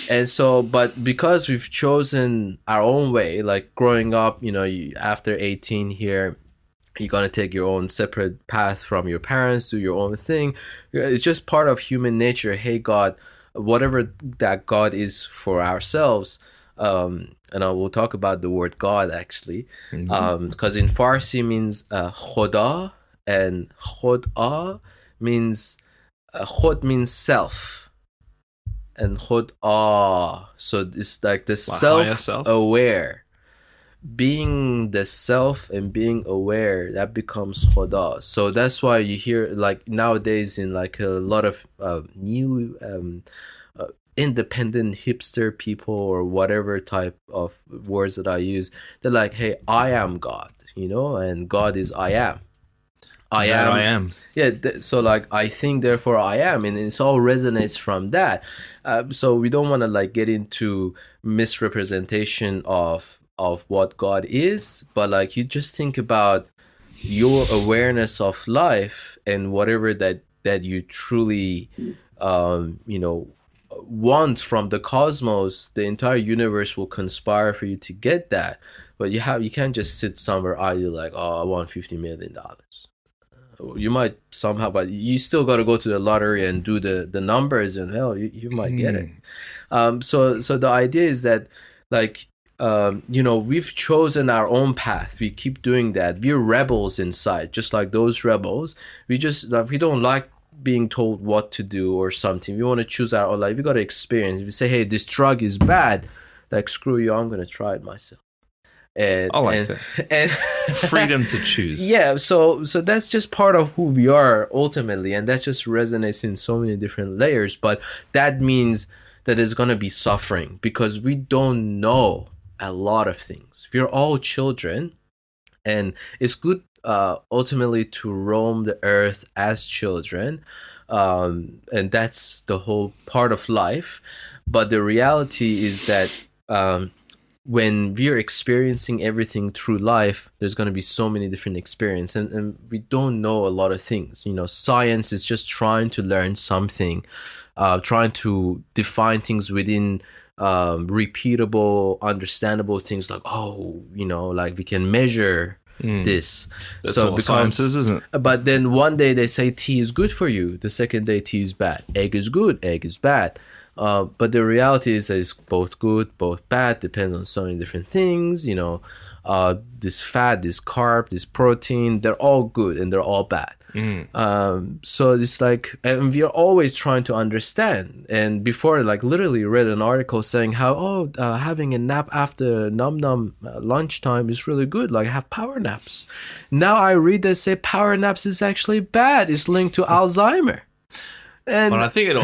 And so, but because we've chosen our own way, like growing up, you know, after 18 here, you're going to take your own separate path from your parents, do your own thing. It's just part of human nature. Hey, God, whatever that God is for ourselves. And I will talk about the word God actually, because in Farsi means Khoda, and Khoda means Khod means self. And khod so it's like the self-aware. being the self and being aware, that becomes khoda. So that's why you hear like nowadays in like a lot of new independent hipster people or whatever type of words that I use, they're like, hey, I am God, you know, and God is I am. I am. Yeah, so like I think, therefore I am, and it's all resonates from that. So we don't want to like get into misrepresentation of what God is, but like you just think about your awareness of life and whatever that you truly you know, want from the cosmos. The entire universe will conspire for you to get that, but you can't just sit somewhere idle like, oh, I want $50 million. You might somehow, but you still got to go to the lottery and do the numbers, and hell, you might get it. So the idea is that like you know, we've chosen our own path. We keep doing that. We're rebels inside, just like those rebels. We just like, we don't like being told what to do or something. We want to choose our own life. We got to experience. If we say, hey, this drug is bad, like screw you, I'm gonna try it myself. And, I like that. And Freedom to choose. Yeah, so that's just part of who we are ultimately, and that just resonates in so many different layers. But that means that there's gonna be suffering because we don't know a lot of things. We're all children, and it's good ultimately to roam the earth as children, and that's the whole part of life. But the reality is that when we're experiencing everything through life, there's going to be so many different experiences, and we don't know a lot of things. You know, science is just trying to learn something, trying to define things within repeatable, understandable things like, oh, you know, like we can measure this. That's so all becomes, science is, isn't it? But then one day they say tea is good for you. The second day tea is bad. Egg is good. Egg is bad. But the reality is that it's both good, both bad, depends on so many different things, you know. This fat, this carb, this protein, they're all good and they're all bad. So it's like, and we're always trying to understand. And before, like literally read an article saying how, having a nap after num lunchtime is really good. Like have power naps. Now I read that say power naps is actually bad. It's linked to Alzheimer. And But I think it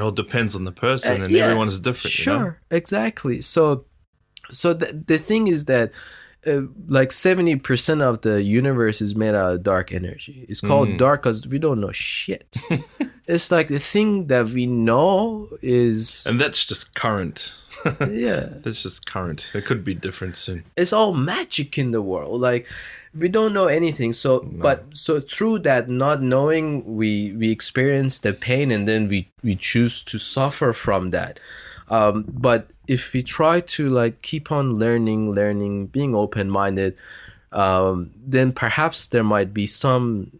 all depends on the person, and everyone is different. Sure, you know? exactly. So the thing is that like 70% of the universe is made out of dark energy. It's called dark because we don't know shit. It's like the thing that we know is, and that's just current. yeah, That's just current. It could be different soon. it's all magic in the world. Like we don't know anything. So but so through that not knowing, we experience the pain, and then we choose to suffer from that. But if we try to like keep on learning, being open-minded, then perhaps there might be some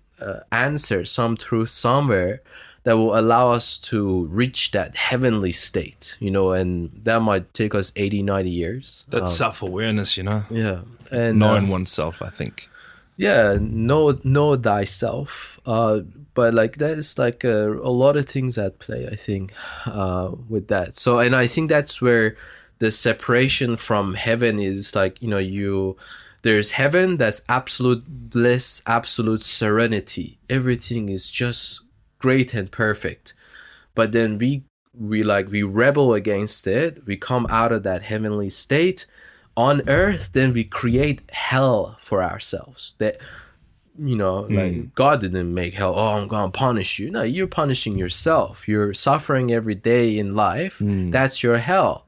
answer, some truth somewhere that will allow us to reach that heavenly state, you know, and that might take us 80-90 years. That's self-awareness, you know? Yeah. And Knowing oneself, I think. yeah, know thyself. But like that is like a lot of things at play, I think, with that. So, and I think that's where the separation from heaven is like, you know, there's heaven, that's absolute bliss, absolute serenity. Everything is just great and perfect. But then we rebel against it. We come out of that heavenly state on earth, then we create hell for ourselves. That, you know, like God didn't make hell. Oh, I'm gonna punish you. No, you're punishing yourself. You're suffering every day in life. That's your hell.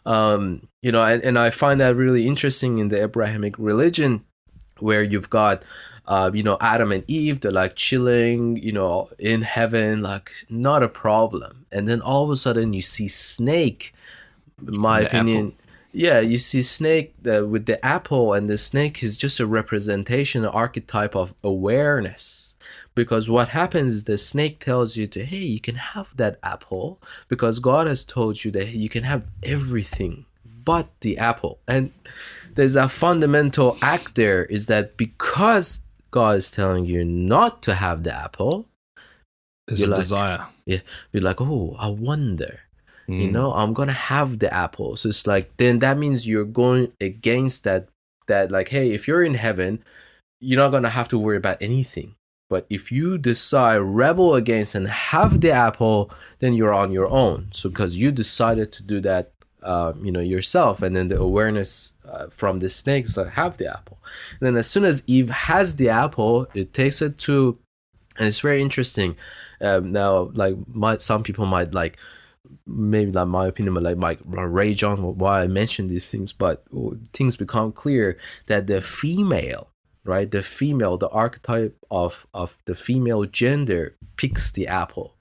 You know, and I find that really interesting in the Abrahamic religion, where you've got you know, Adam and Eve, they're like chilling, you know, in heaven, like not a problem. And then all of a sudden you see snake, in my opinion. Apple. Yeah, you see snake with the apple, and the snake is just a representation, an archetype of awareness. Because what happens is the snake tells you to, hey, you can have that apple because God has told you that you can have everything but the apple. And there's a fundamental act there, is that because God is telling you not to have the apple, There's a desire. yeah, you're like, oh, I wonder. You know, I'm gonna have the apple. So it's like, then that means you're going against that like, hey, if you're in heaven, you're not gonna have to worry about anything. But if you decide rebel against and have the apple, then you're on your own. So because you decided to do that, yourself, and then the awareness from the snakes that have the apple. And then as soon as Eve has the apple, it takes it to, and it's very interesting. Now, like, some people might like, maybe like my opinion, but like rage on why I mention these things, but things become clear that the female, right, the archetype of the female gender picks the apple.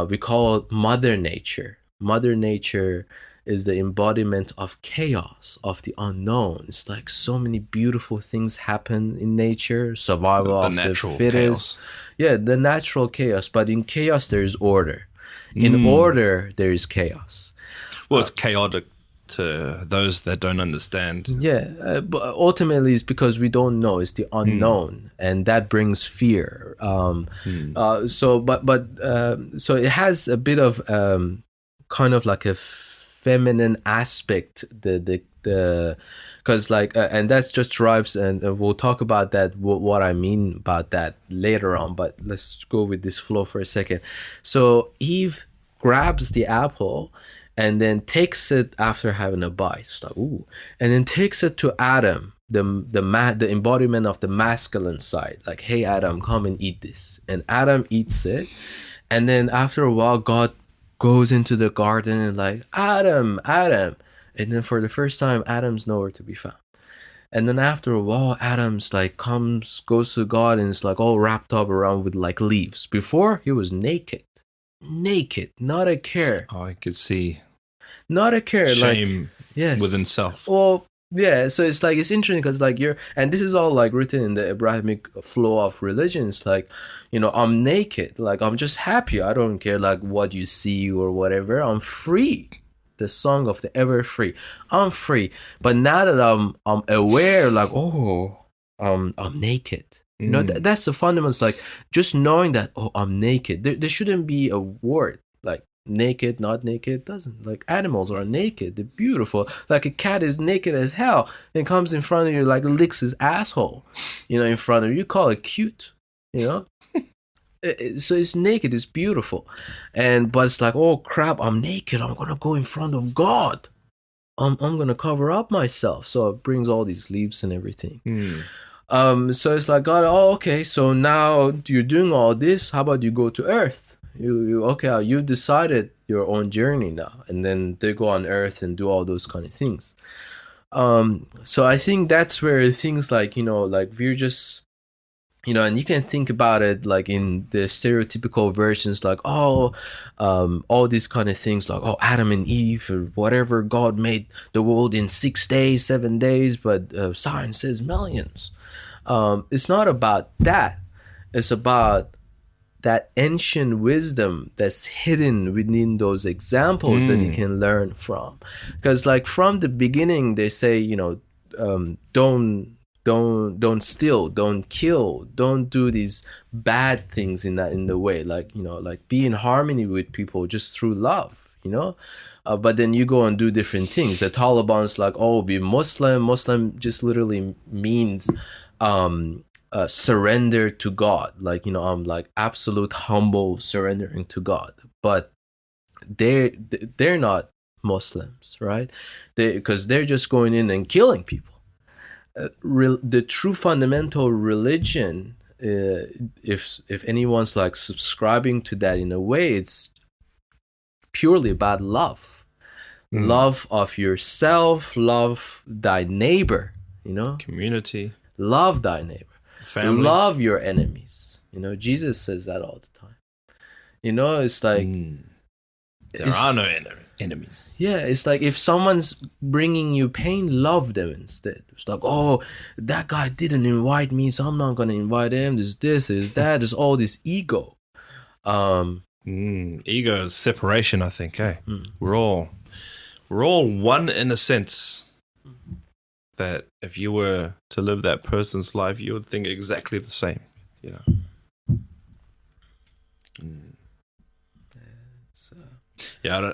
We call it Mother Nature. Mother Nature is the embodiment of chaos, of the unknown. It's like so many beautiful things happen in nature, survival of the fittest. Chaos. Yeah, the natural chaos. But in chaos, there is order. In order, there is chaos. Well, it's chaotic to those that don't understand. Yeah, but ultimately it's because we don't know. It's the unknown, and that brings fear. So it has a bit of kind of like a feminine aspect. Because like, and that's just drives, and we'll talk about that, what I mean about that later on. But let's go with this flow for a second. So Eve grabs the apple and then takes it after having a bite. It's like, ooh. And then takes it to Adam, the embodiment of the masculine side. Like, hey, Adam, come and eat this. And Adam eats it. And then after a while, God goes into the garden and like, Adam. And then for the first time, Adam's nowhere to be found. And then after a while, Adam's like goes to God, and it's like all wrapped up around with like leaves. Before, he was naked, not a care. Oh, I could see. Not a care. Shame, like, yes, within self. Well, yeah. So it's like, it's interesting because like and this is all like written in the Abrahamic flow of religions. Like, I'm naked. Like, I'm just happy. I don't care like what you see or whatever. I'm free. The song of the ever free. I'm free. But now that I'm aware, like, oh, I'm naked. That's the fundamentals. Like, just knowing that, oh, I'm naked. There shouldn't be a word like naked, not naked. Doesn't, like, animals are naked. They're beautiful. Like, a cat is naked as hell and comes in front of you, like, licks his asshole, in front of you. You call it cute, So it's naked, it's beautiful, but it's like, oh crap, I'm naked, I'm gonna go in front of God, I'm gonna cover up myself. So it brings all these leaves and everything. So it's like, God, oh, okay, so now you're doing all this, how about you go to Earth? You decided your own journey now, and then they go on Earth and do all those kind of things. So I think that's where things like, like, we're just, and you can think about it like in the stereotypical versions, like, all these kind of things, like, oh, Adam and Eve or whatever, God made the world in 6 days, 7 days, but science says millions. It's not about that. It's about that ancient wisdom that's hidden within those examples that you can learn from. Because like from the beginning, they say, don't steal, don't kill, don't do these bad things in the way, like, like, be in harmony with people just through love, but then you go and do different things. The Taliban's like, oh, be Muslim just literally means surrender to God, like, I'm like absolute humble surrendering to God. But they're not Muslims, right? Because they're just going in and killing people. The true fundamental religion, if anyone's like subscribing to that in a way, it's purely about love. Love of yourself, love thy neighbor, community, love thy neighbor, family, love your enemies. Jesus says that all the time. It's like there are no enemies. Yeah, it's like if someone's bringing you pain, love them instead. It's like, oh, that guy didn't invite me, so I'm not gonna invite him. There's this, there's that, there's all this ego. Ego is separation, I think. We're all one in a sense. That if you were to live that person's life, you would think exactly the same. Yeah,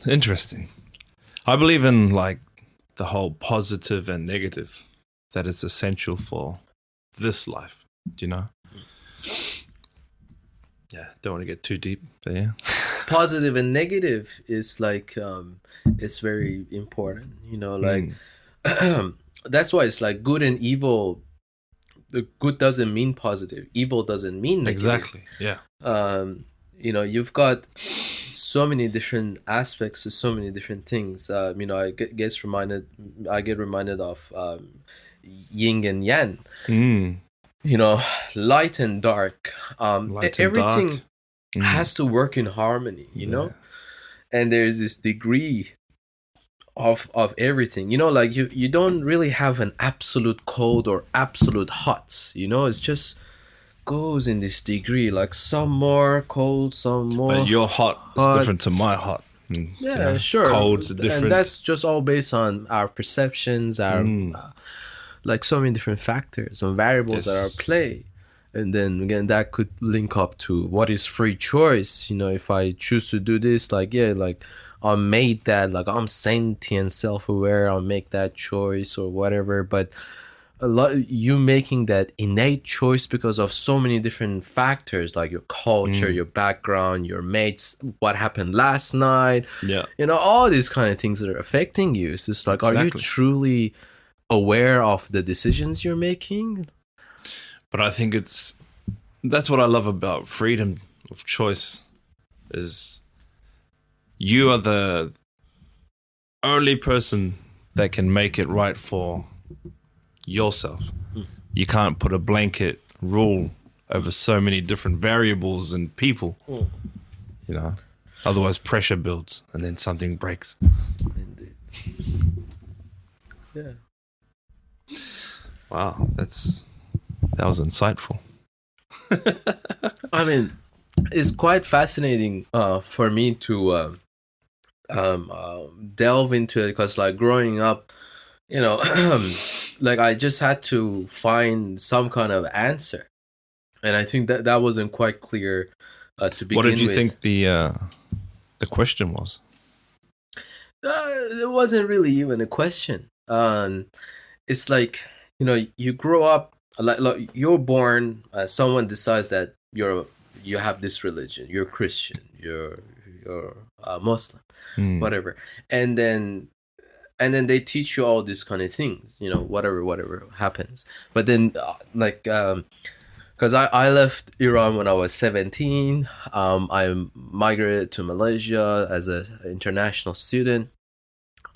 interesting. I believe in like the whole positive and negative, that it's essential for this life. Do you know? Yeah, don't want to get too deep, but yeah. Positive and negative is like it's very important. You know, like that's why it's like good and evil. The good doesn't mean positive. Evil doesn't mean negative. Exactly. Yeah. You know, you've got so many different aspects to so many different things. You know, I get reminded of yin and yang. You know, light and dark. Everything has to work in harmony. You know, and there's this degree of everything. You know, like you don't really have an absolute cold or absolute hot. You know, it's just goes in this degree, like some more cold, some more. But your hot is different to my hot. Yeah, sure. Cold's different, and that's just all based on our perceptions, our like so many different factors and variables that are at play. And then again, that could link up to what is free choice. You know, if I choose to do this, like like I'm made that, like I'm sentient, self-aware, I'll make that choice or whatever. But a lot you making that innate choice because of so many different factors, like your culture, your background, your mates, what happened last night, you know, all these kind of things that are affecting you. So it's like, are you truly aware of the decisions you're making? But I think that's what I love about freedom of choice, is you are the only person that can make it right for yourself. You can't put a blanket rule over so many different variables and people. You know, otherwise pressure builds and then something breaks. Indeed. Yeah. Wow, that was insightful. I mean, it's quite fascinating for me to delve into it, because like growing up, you know, like I just had to find some kind of answer, and I think that wasn't quite clear to begin with. What did you think the question was? It wasn't really even a question. It's like, you know, you grow up, like you're born, someone decides that you have this religion, you're Christian, you're Muslim, whatever, and then they teach you all these kind of things, you know, whatever happens. But then because I left Iran when I was 17. I migrated to Malaysia as an international student.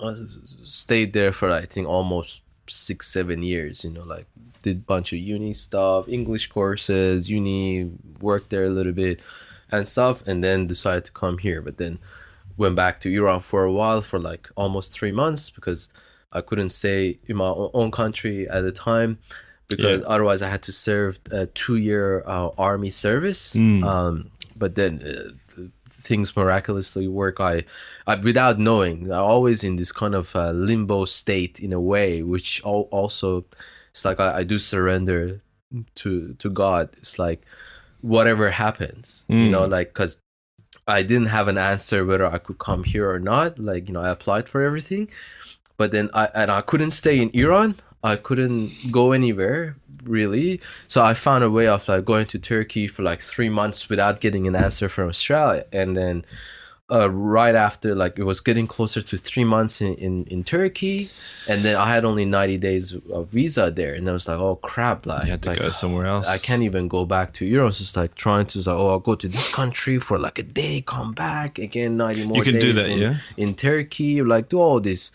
I stayed there for, I think, almost 6-7 years, you know, like did a bunch of uni stuff, English courses, worked there a little bit and stuff, and then decided to come here. But then went back to Iran for a while, for like almost 3 months, because I couldn't stay in my own country at the time, because otherwise I had to serve a 2-year army service. But then things miraculously work. I without knowing, I always in this kind of limbo state in a way, which also it's like I do surrender to God. It's like whatever happens, you know, like, because I didn't have an answer whether I could come here or not. Like, you know, I applied for everything, but then I couldn't stay in Iran. I couldn't go anywhere really. So I found a way of like going to Turkey for like 3 months without getting an answer from Australia. And then right after, like, it was getting closer to 3 months in Turkey, and then I had only 90 days of visa there, and I was like, oh crap, like, you had to go somewhere else. I can't even go back to Europe. So it's like trying to, like, oh, I'll go to this country for like a day, come back again, 90 more days. You can do that, in Turkey, like do all this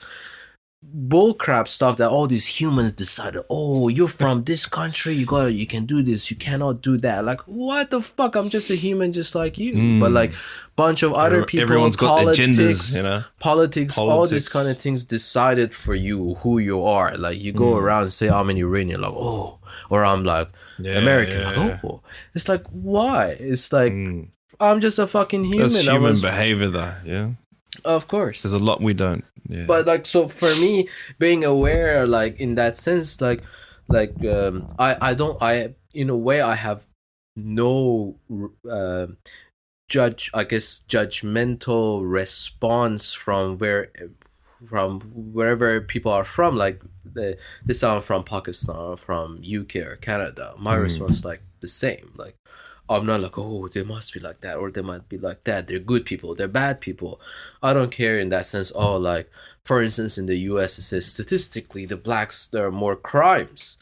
bullcrap stuff that all these humans decided, oh, you're from this country, you can do this, you cannot do that. Like, what the fuck? I'm just a human just like you. But like bunch of other people, everyone's got agendas, you know, politics, all these kind of things decided for you who you are. Like, you go around and say I'm an Iranian, like, oh, or I'm like American, like, oh. It's like, why? It's like, I'm just a fucking human. That's human behavior though. Of course, there's a lot we don't. But like, so for me, being aware, like in that sense, like I in a way I have no judgmental response from wherever people are from. Like they sound from Pakistan, from UK or Canada. My response like the same. Like I'm not like, oh, they must be like that, or they might be like that. They're good people, they're bad people. I don't care in that sense. Oh, like for instance, in the US, it says statistically the blacks, there are more crimes.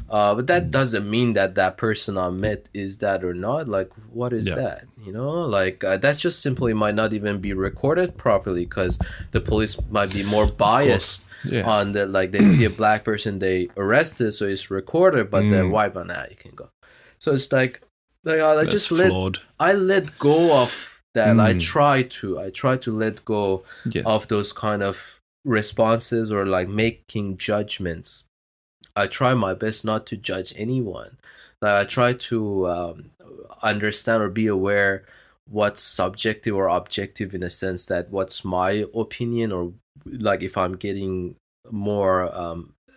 But that doesn't mean that that person I met is that or not. Like, what is that? You know, like that's just simply might not even be recorded properly because the police might be more biased on the, like they see a black person, they arrest it, so it's recorded, but the white man, you can go. So it's like I just let go of that. I try to let go of those kind of responses or like making judgments. I try my best not to judge anyone. Like I try to understand or be aware what's subjective or objective, in a sense that what's my opinion, or like if I'm getting more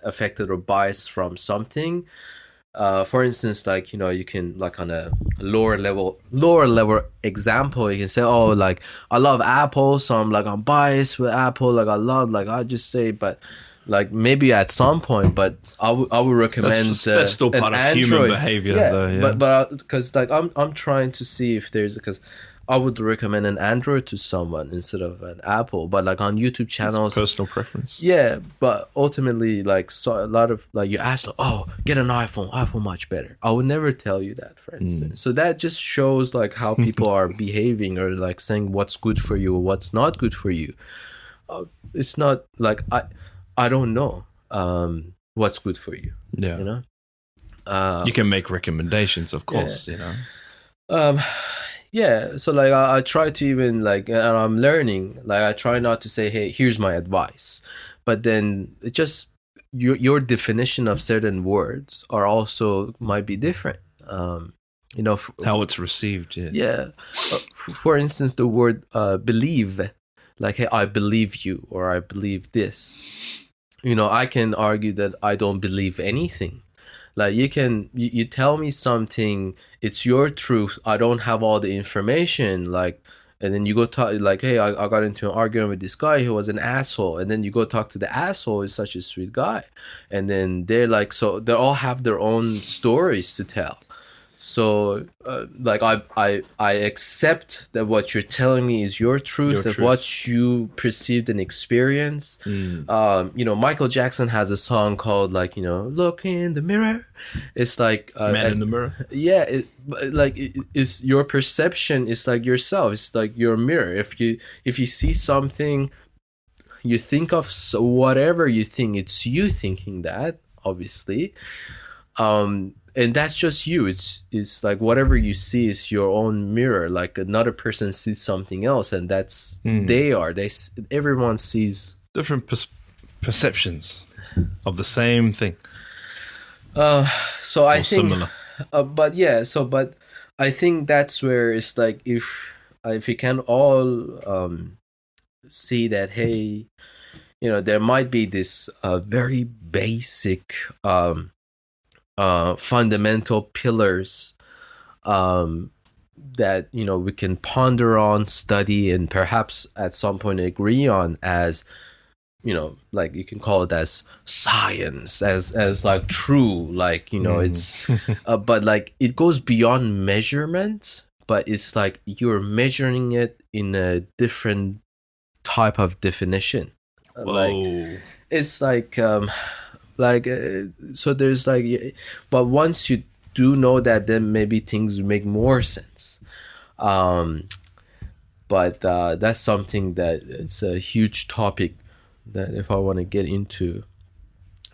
affected or biased from something. For instance, like, you know, you can, like on a lower level example, you can say, oh, like I love Apple, so I'm biased with Apple. Like I just say, but like maybe at some point, but I would recommend that's still part of Android. Human behavior, though. But because like I'm trying to see if there's, because I would recommend an Android to someone instead of an Apple. But like on YouTube channels, it's personal preference. Yeah, but ultimately, like, so a lot of like you ask, like, oh, get an iPhone much better. I would never tell you that, for instance. So that just shows like how people are behaving, or like saying what's good for you or what's not good for you. It's not like I don't know what's good for you. Yeah, you know. You can make recommendations, of course. You know. Yeah, so like I try to even like, and I'm learning, like I try not to say, hey, here's my advice, but then it just your definition of certain words are also might be different. You know, how it's received. Yeah. For instance, the word believe, like, hey, I believe you, or I believe this. You know, I can argue that I don't believe anything. Like you tell me something, it's your truth. I don't have all the information. Like, and then you go talk, like, hey, I got into an argument with this guy who was an asshole. And then you go talk to the asshole, is such a sweet guy. And then they're like, so they all have their own stories to tell. So like I accept that what you're telling me is your truth, of what you perceived and experienced. You know, Michael Jackson has a song called, like, you know, look in the mirror. It's like Man in the mirror. Yeah, it's your perception. It's like yourself. It's like your mirror. If you see something, you think of whatever you think. It's you thinking that, obviously. And that's just you. It's like whatever you see is your own mirror. Like another person sees something else, and that's everyone sees different perceptions of the same thing. So I think similar. But I think that's where it's like, if you can all see that, hey, you know, there might be this very basic fundamental pillars that, you know, we can ponder on, study, and perhaps at some point agree on, as, you know, like you can call it as science, as like true, like, you know, it's but like it goes beyond measurement, but it's like you're measuring it in a different type of definition. Like it's like so there's like, but once you do know that, then maybe things make more sense. But that's something that it's a huge topic that if I want to get into,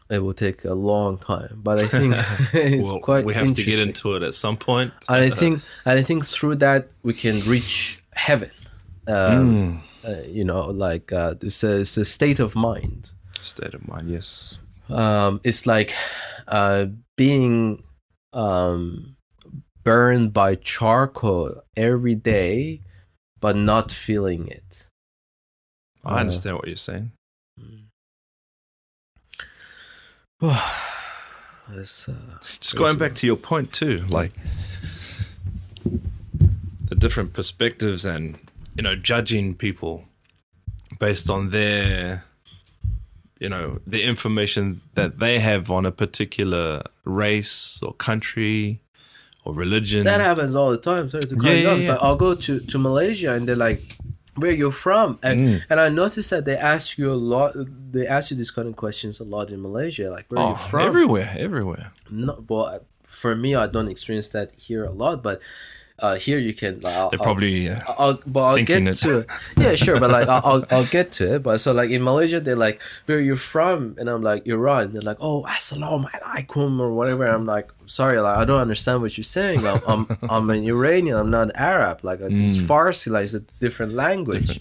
it will take a long time. But I think it's quite. We have to get into it at some point. And I think through that we can reach heaven. You know, like it's a state of mind. State of mind, yes. It's like being burned by charcoal every day, but not feeling it. I understand what you're saying. Just going back to your point too, like the different perspectives and, judging people based on their, the information that they have on a particular race or country or religion. That happens all the time. Sorry to cut you off. It's like, I'll go to Malaysia and they're like, where you're from, and I noticed that they ask you a lot. They ask you these kind of questions a lot in Malaysia, like where you're from. Everywhere. No, but for me, I don't experience that here a lot. But here you can. They're probably I'll thinking get to it. Yeah, sure, but like I'll get to it. But so like in Malaysia, they're like, where you're from, and I'm like Iran. They're like, oh, assalamualaikum or whatever. I'm like, sorry, like I don't understand what you're saying. I'm an Iranian. I'm not Arab. Like it's Farsi, like it's a different language.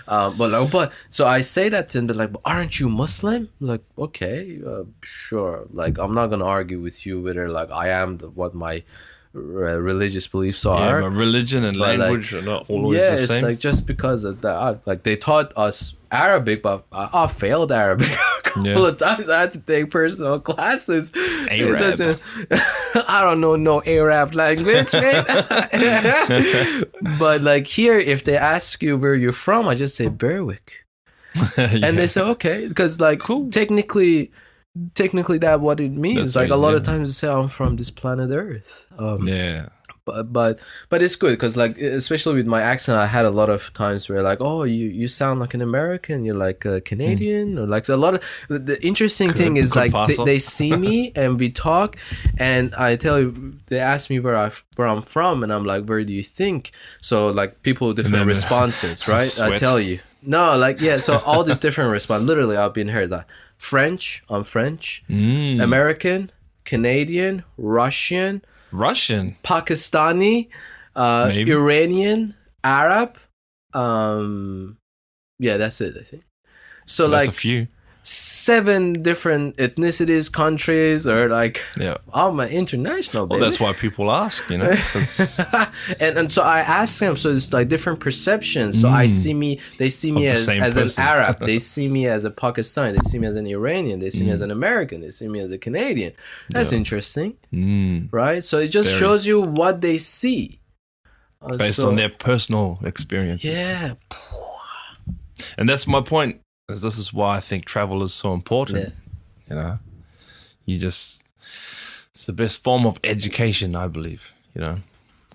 But so I say that to them. They're like, but aren't you Muslim? I'm like, okay, sure. Like I'm not gonna argue with you whether like I am what my religious beliefs are. Yeah, religion and language are not always the same. It's like just because of that, like they taught us Arabic, but I failed Arabic a couple of times. I had to take personal classes. Arab. I don't know no Arab language, man. But like here, if they ask you where you're from, I just say Berwick, and they say okay, because like technically that's what it means. That's like right, a lot of times they say I'm from this planet Earth. But it's good because like especially with my accent, I had a lot of times where like, oh, you sound like an American, you're like a Canadian, or like so a lot of the interesting thing is like they see me and we talk, and I tell you, they ask me where I'm from, and I'm like, where do you think? So like people different responses, right? I tell you, no, like so all these different responses. Literally, I've been heard like French, I'm French, American, Canadian, Russian, Pakistani, Iranian, Arab. That's it, I think. So that's like a few. 7 different ethnicities, countries, or like I'm an international baby. Well, that's why people ask, and so I ask them, so it's like different perceptions. So they see me as an Arab, they see me as a Pakistani, they see me as an Iranian, they see me as an American, they see me as a Canadian. That's interesting, right? So it just shows you what they see based on their personal experiences. Yeah, and that's my point. This is why I think travel is so important. It's the best form of education, I believe.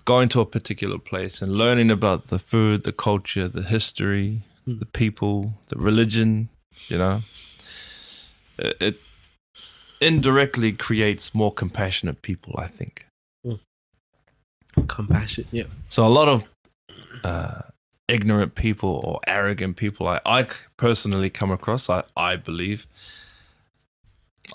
Going to a particular place and learning about the food, the culture, the history, the people, the religion. It indirectly creates more compassionate people, I think. Compassion, yeah. So a lot of ignorant people or arrogant people I personally come across, I believe,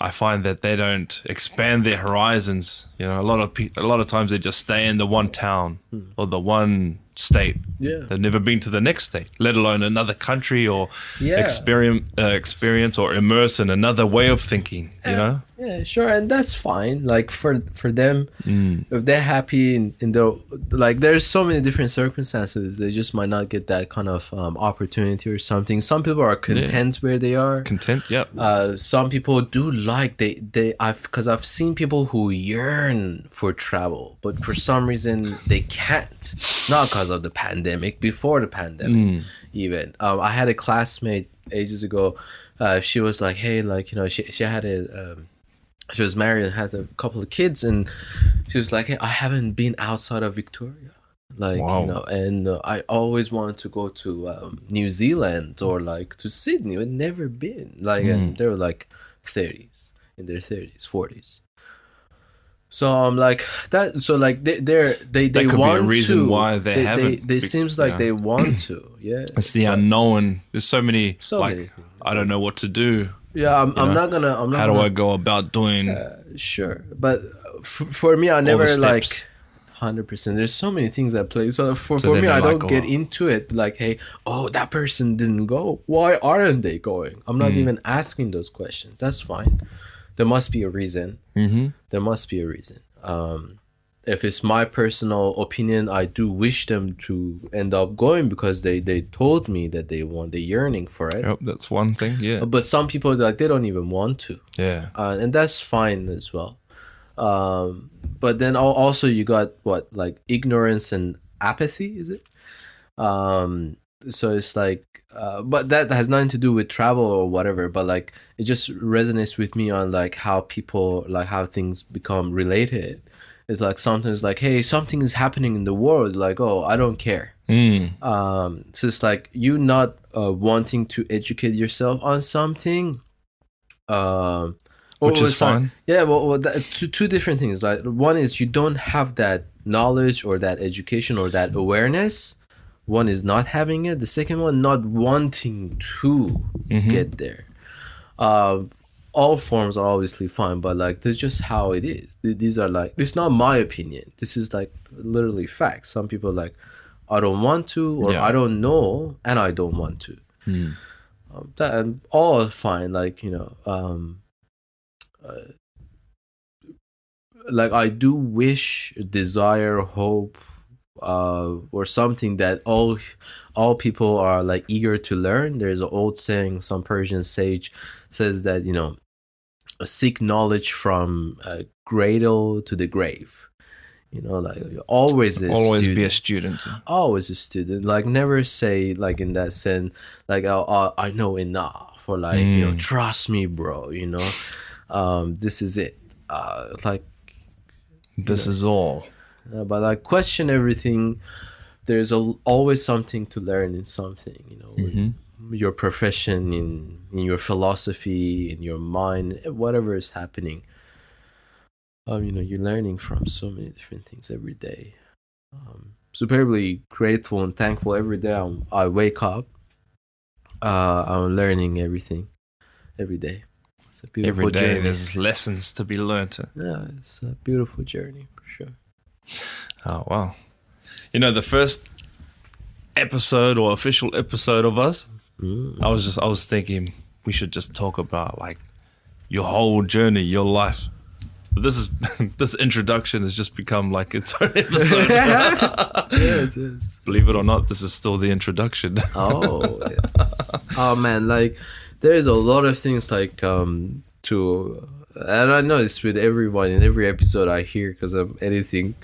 I find that they don't expand their horizons. A lot of times they just stay in the one town or the one state. They've never been to the next state, let alone another country, or experience or immerse in another way of thinking. Yeah, sure, and that's fine. Like for them, if they're happy in their, like, there's so many different circumstances, they just might not get that kind of opportunity or something. Some people are content where they are. Some people do like I've seen people who yearn for travel, but for some reason they can't. Not because of the pandemic, before the pandemic, even. I had a classmate ages ago. She was like, hey, like, she had she was married and had a couple of kids, and she was like, hey, I haven't been outside of Victoria, like, and I always wanted to go to New Zealand or like to Sydney. I'd never been, like, and they were like 30s, in their 30s, 40s. So I'm like that. So like they could want be a reason to. Why they haven't. They seems like they want to. Yeah, it's the unknown. There's so many. Many I don't know what to do. Yeah, I'm not gonna. How do I go about doing? Sure, but for me, I never like 100%. There's so many things at play. So for me, I don't get into it. Like, hey, that person didn't go. Why aren't they going? I'm not even asking those questions. That's fine. There must be a reason. There must be a reason. If it's my personal opinion, I do wish them to end up going because they told me that they're yearning for it. Yep, that's one thing, yeah. But some people, like, they don't even want to. Yeah. And that's fine as well. But then also you got like ignorance and apathy, is it? So it's like, but that has nothing to do with travel or whatever, but like it just resonates with me on like how people, like how things become related. It's like sometimes like, hey, something is happening in the world, like, oh, I don't care. So it's like you not wanting to educate yourself on something, Which is fine. Yeah, well two different things. Like one is you don't have that knowledge or that education or that awareness. One is not having it. The second one, not wanting to get there. All forms are obviously fine, but like that's just how it is. These are like, it's not my opinion. This is like literally facts. Some people are like, I don't want to, or I don't know, and I don't want to. That and all fine. Like, you know, like I do wish, desire, hope, or something that all people are like eager to learn. There's an old saying, some Persian sage says that, you know, seek knowledge from cradle to the grave. You know, like always be a student. Always a student. Like never say like in that sense like, oh, I know enough, or like, you know, trust me, bro. You know, this is it. Like this is all. But like question everything. There's always something to learn in something. You know, in your profession, in your philosophy, in your mind, whatever is happening. You know, you're learning from so many different things every day. Superbly grateful and thankful every day. I wake up. I'm learning everything every day. It's a beautiful every day journey. There's lessons to be learned. Yeah, it's a beautiful journey for sure. Oh wow. You know, the first episode or official episode of us, I was thinking we should just talk about like your whole journey, your life. But this introduction has just become like its own episode. Yeah, it is. Believe it or not, this is still the introduction. Oh yes. Oh man, like there's a lot of things like to, and I know it's with everyone in every episode I hear because I'm editing.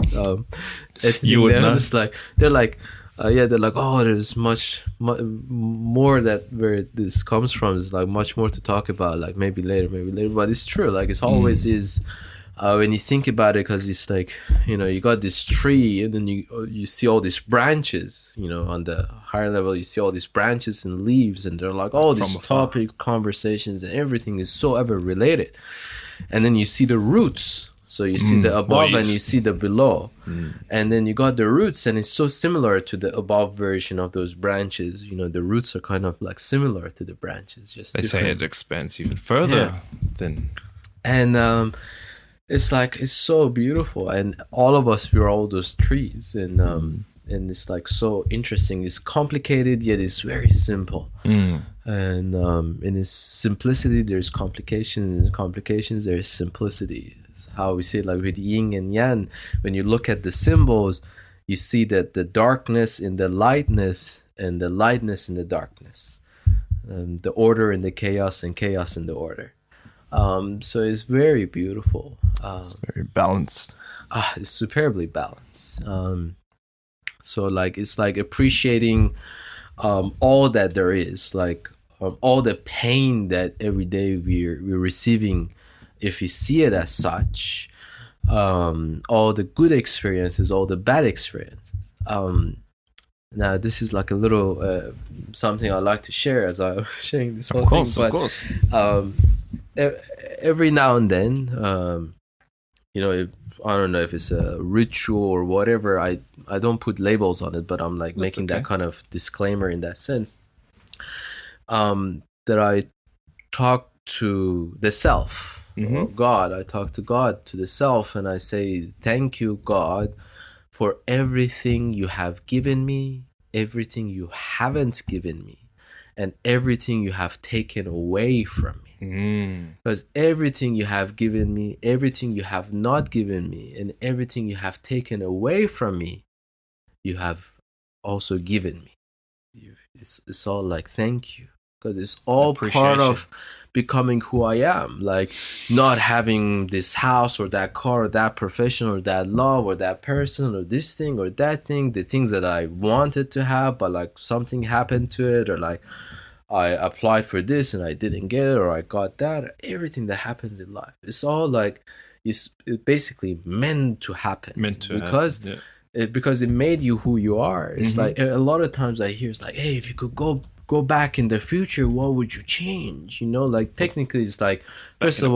You would know. Just like they're like, they're like, oh, there's much more that where this comes from. Is like much more to talk about. Like maybe later. But it's true. Like it's always is. When you think about it, because it's like, you know, you got this tree and then you see all these branches, you know, on the higher level, you see all these branches and leaves, and they're like all these topics, conversations, and everything is so ever related. And then you see the roots. So you see the above and you see the below. And then you got the roots, and it's so similar to the above version of those branches. You know, the roots are kind of like similar to the branches. Just they say it expands even further than... And it's like, it's so beautiful, and all of us, we're all those trees, and it's like so interesting. It's complicated, yet it's very simple. And in its simplicity, there's complications. In complications, there's simplicity. It's how we say it, like with yin and yang. When you look at the symbols, you see that the darkness in the lightness, and the lightness in the darkness, the order in the chaos, and chaos in the order. So it's very beautiful. It's very balanced. It's superbly balanced. So like it's like appreciating all that there is, like all the pain that every day we're receiving, if we see it as such, all the good experiences, all the bad experiences. Now this is like a little something I like to share as I'm sharing this whole thing. Of course. Every now and then, you know, I don't know if it's a ritual or whatever. I don't put labels on it, but I'm like making that kind of disclaimer in that sense. That I talk to the self, or God. I talk to God, to the self, and I say, thank you, God, for everything you have given me, everything you haven't given me, and everything you have taken away from me. Because everything you have given me, everything you have not given me, and everything you have taken away from me, you have also given me. It's all like, thank you, because it's all part of becoming who I am. Like not having this house or that car or that profession or that love or that person or this thing or that thing, the things that I wanted to have, but like something happened to it, or like I applied for this and I didn't get it, or I got that. Everything that happens in life, it's all like it's basically meant to happen. Because it made you who you are. It's like a lot of times I hear it's like, hey, if you could go back in the future, what would you change? You know, like technically it's like first of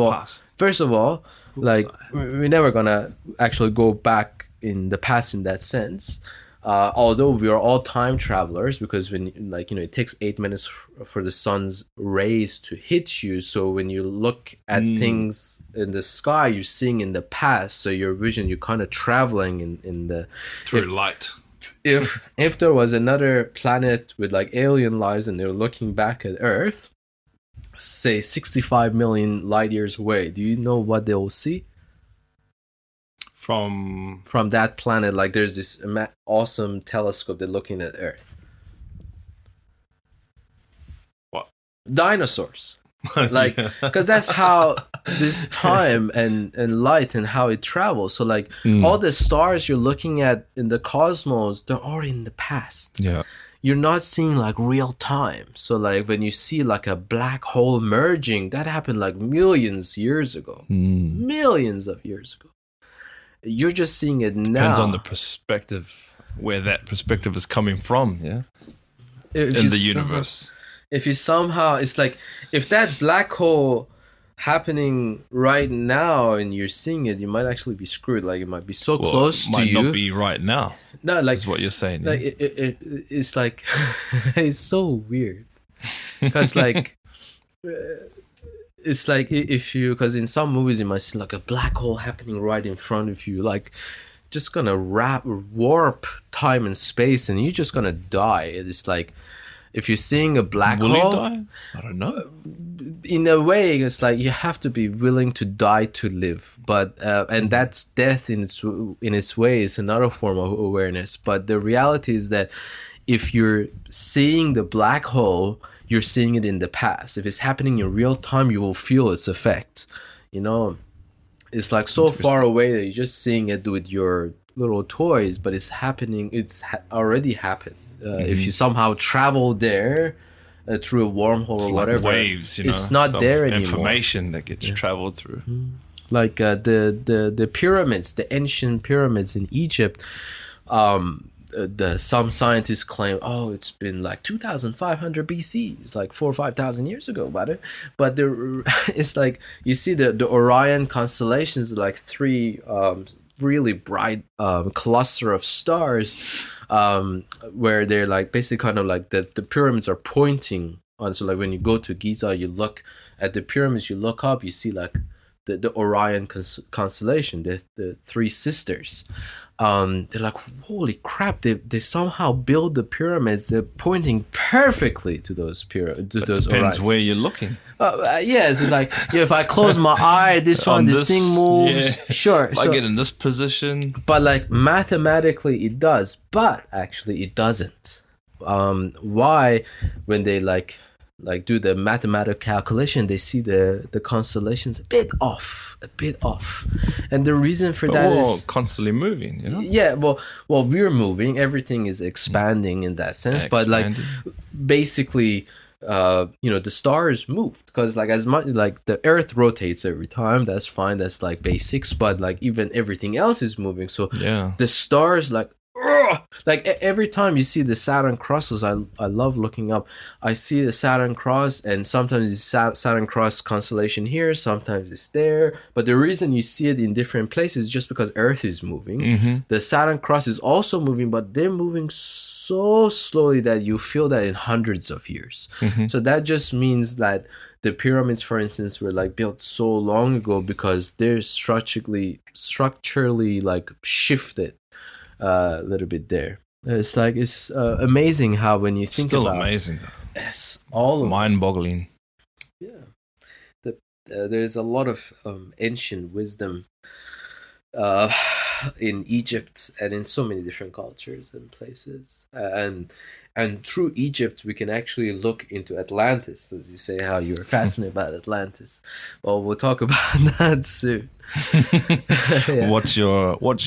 all, like we're never gonna actually go back in the past in that sense. Although we are all time travelers, because when like, you know, it takes 8 minutes for the sun's rays to hit you, so when you look at things in the sky, you're seeing in the past, so your vision, you're kind of traveling in the through light. If there was another planet with like alien lives and they're looking back at Earth, say 65 million light years away, do you know what they'll see? From that planet, like there's this awesome telescope they're looking at Earth. What? Dinosaurs. Like, because that's how this time and light and how it travels. So like all the stars you're looking at in the cosmos, they're already in the past. Yeah. You're not seeing like real time. So like when you see like a black hole merging, that happened like millions of years ago. Millions of years ago. You're just seeing it now. Depends on the perspective, where that perspective is coming from, yeah? In the universe. If you somehow, it's like, if that black hole happening right now and you're seeing it, you might actually be screwed. Like it might be so close to you. It might not be right now. No, like, is what you're saying. Like yeah? it's like, it's so weird. Because like, it's like if you, because in some movies you might see like a black hole happening right in front of you, like just gonna warp time and space and you're just gonna die. It's like if you're seeing a black hole, will you die? I don't know. In a way, it's like you have to be willing to die to live, but and that's death in its way. Is another form of awareness. But the reality is that if you're seeing the black hole, you're seeing it in the past. If it's happening in real time, you will feel its effect. You know, it's like so far away that you're just seeing it with your little toys, but it's happening. It's already happened. If you somehow travel there through a wormhole it's or whatever, like waves, you know, it's not there anymore. Information that gets traveled through. Like the pyramids, the ancient pyramids in Egypt. Some scientists claim, oh, it's been like 2,500 BC. It's like 4,000 or 5,000 years ago about it. But it's like you see the Orion constellations, like three really bright cluster of stars, where they're like basically kind of like the pyramids are pointing on. So like when you go to Giza, you look at the pyramids, you look up, you see like the Orion constellation, the three sisters. They're like, holy crap! They somehow build the pyramids. They're pointing perfectly to those pyramids. Depends Orions. where you're looking. Yeah, it's like if I close my eye, this thing moves. Yeah. Sure, if I get in this position, but like mathematically it does, but actually it doesn't. Why? When they like do the mathematical calculation, they see the constellations a bit off, and the reason for that is constantly moving. You know? Yeah, well, we're moving. Everything is expanding in that sense, but like basically, the stars moved because like as much like the Earth rotates every time. That's fine. That's like basics, but like even everything else is moving. So yeah, the stars like every time you see the Saturn crosses, I love looking up. I see the Saturn cross, and sometimes it's Saturn cross constellation here, sometimes it's there. But the reason you see it in different places is just because Earth is moving. The Saturn cross is also moving, but they're moving so slowly that you feel that in hundreds of years. So that just means that the pyramids, for instance, were like built so long ago because they're structurally like shifted a little bit there. It's like it's amazing how when you think still about amazing though. Yes, all of mind-boggling. Yeah, there's a lot of ancient wisdom in Egypt and in so many different cultures and places, and And through Egypt, we can actually look into Atlantis, as you say, how you're fascinated about Atlantis. Well, we'll talk about that soon. Yeah. What's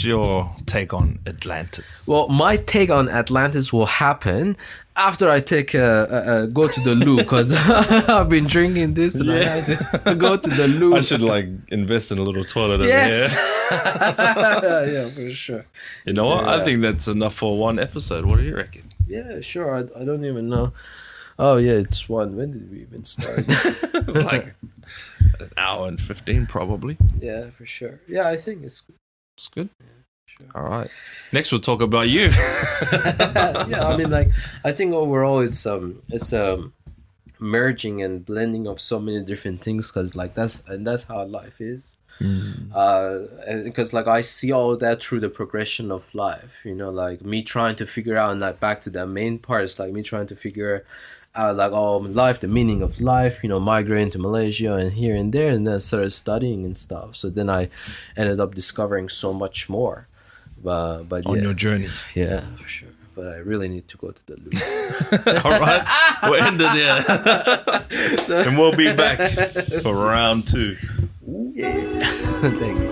your take on Atlantis? Well, my take on Atlantis will happen after I take go to the loo, because I've been drinking this and I have to go to the loo. I should like invest in a little toilet over Yes. here. Yeah, for sure. You know what? I think that's enough for one episode. What do you reckon? Yeah, sure. I don't even know. Oh yeah, it's one. When did we even start? It's like an hour and 15 probably. Yeah, for sure. Yeah, I think it's good. It's good. Sure. All right. Next, we'll talk about you. Yeah, I mean, like, I think overall it's merging and blending of so many different things, because like that's how life is. And because like I see all that through the progression of life, you know, like me trying to figure out, and like back to that main part, it's like me trying to figure out like life, the meaning of life, you know, migrating to Malaysia and here and there, and then I started studying and stuff. So then I ended up discovering so much more. But On your journey. yeah, for sure. But I really need to go to the loo. All right. We'll end it there. And we'll be back for round 2. Yeah. Thank you.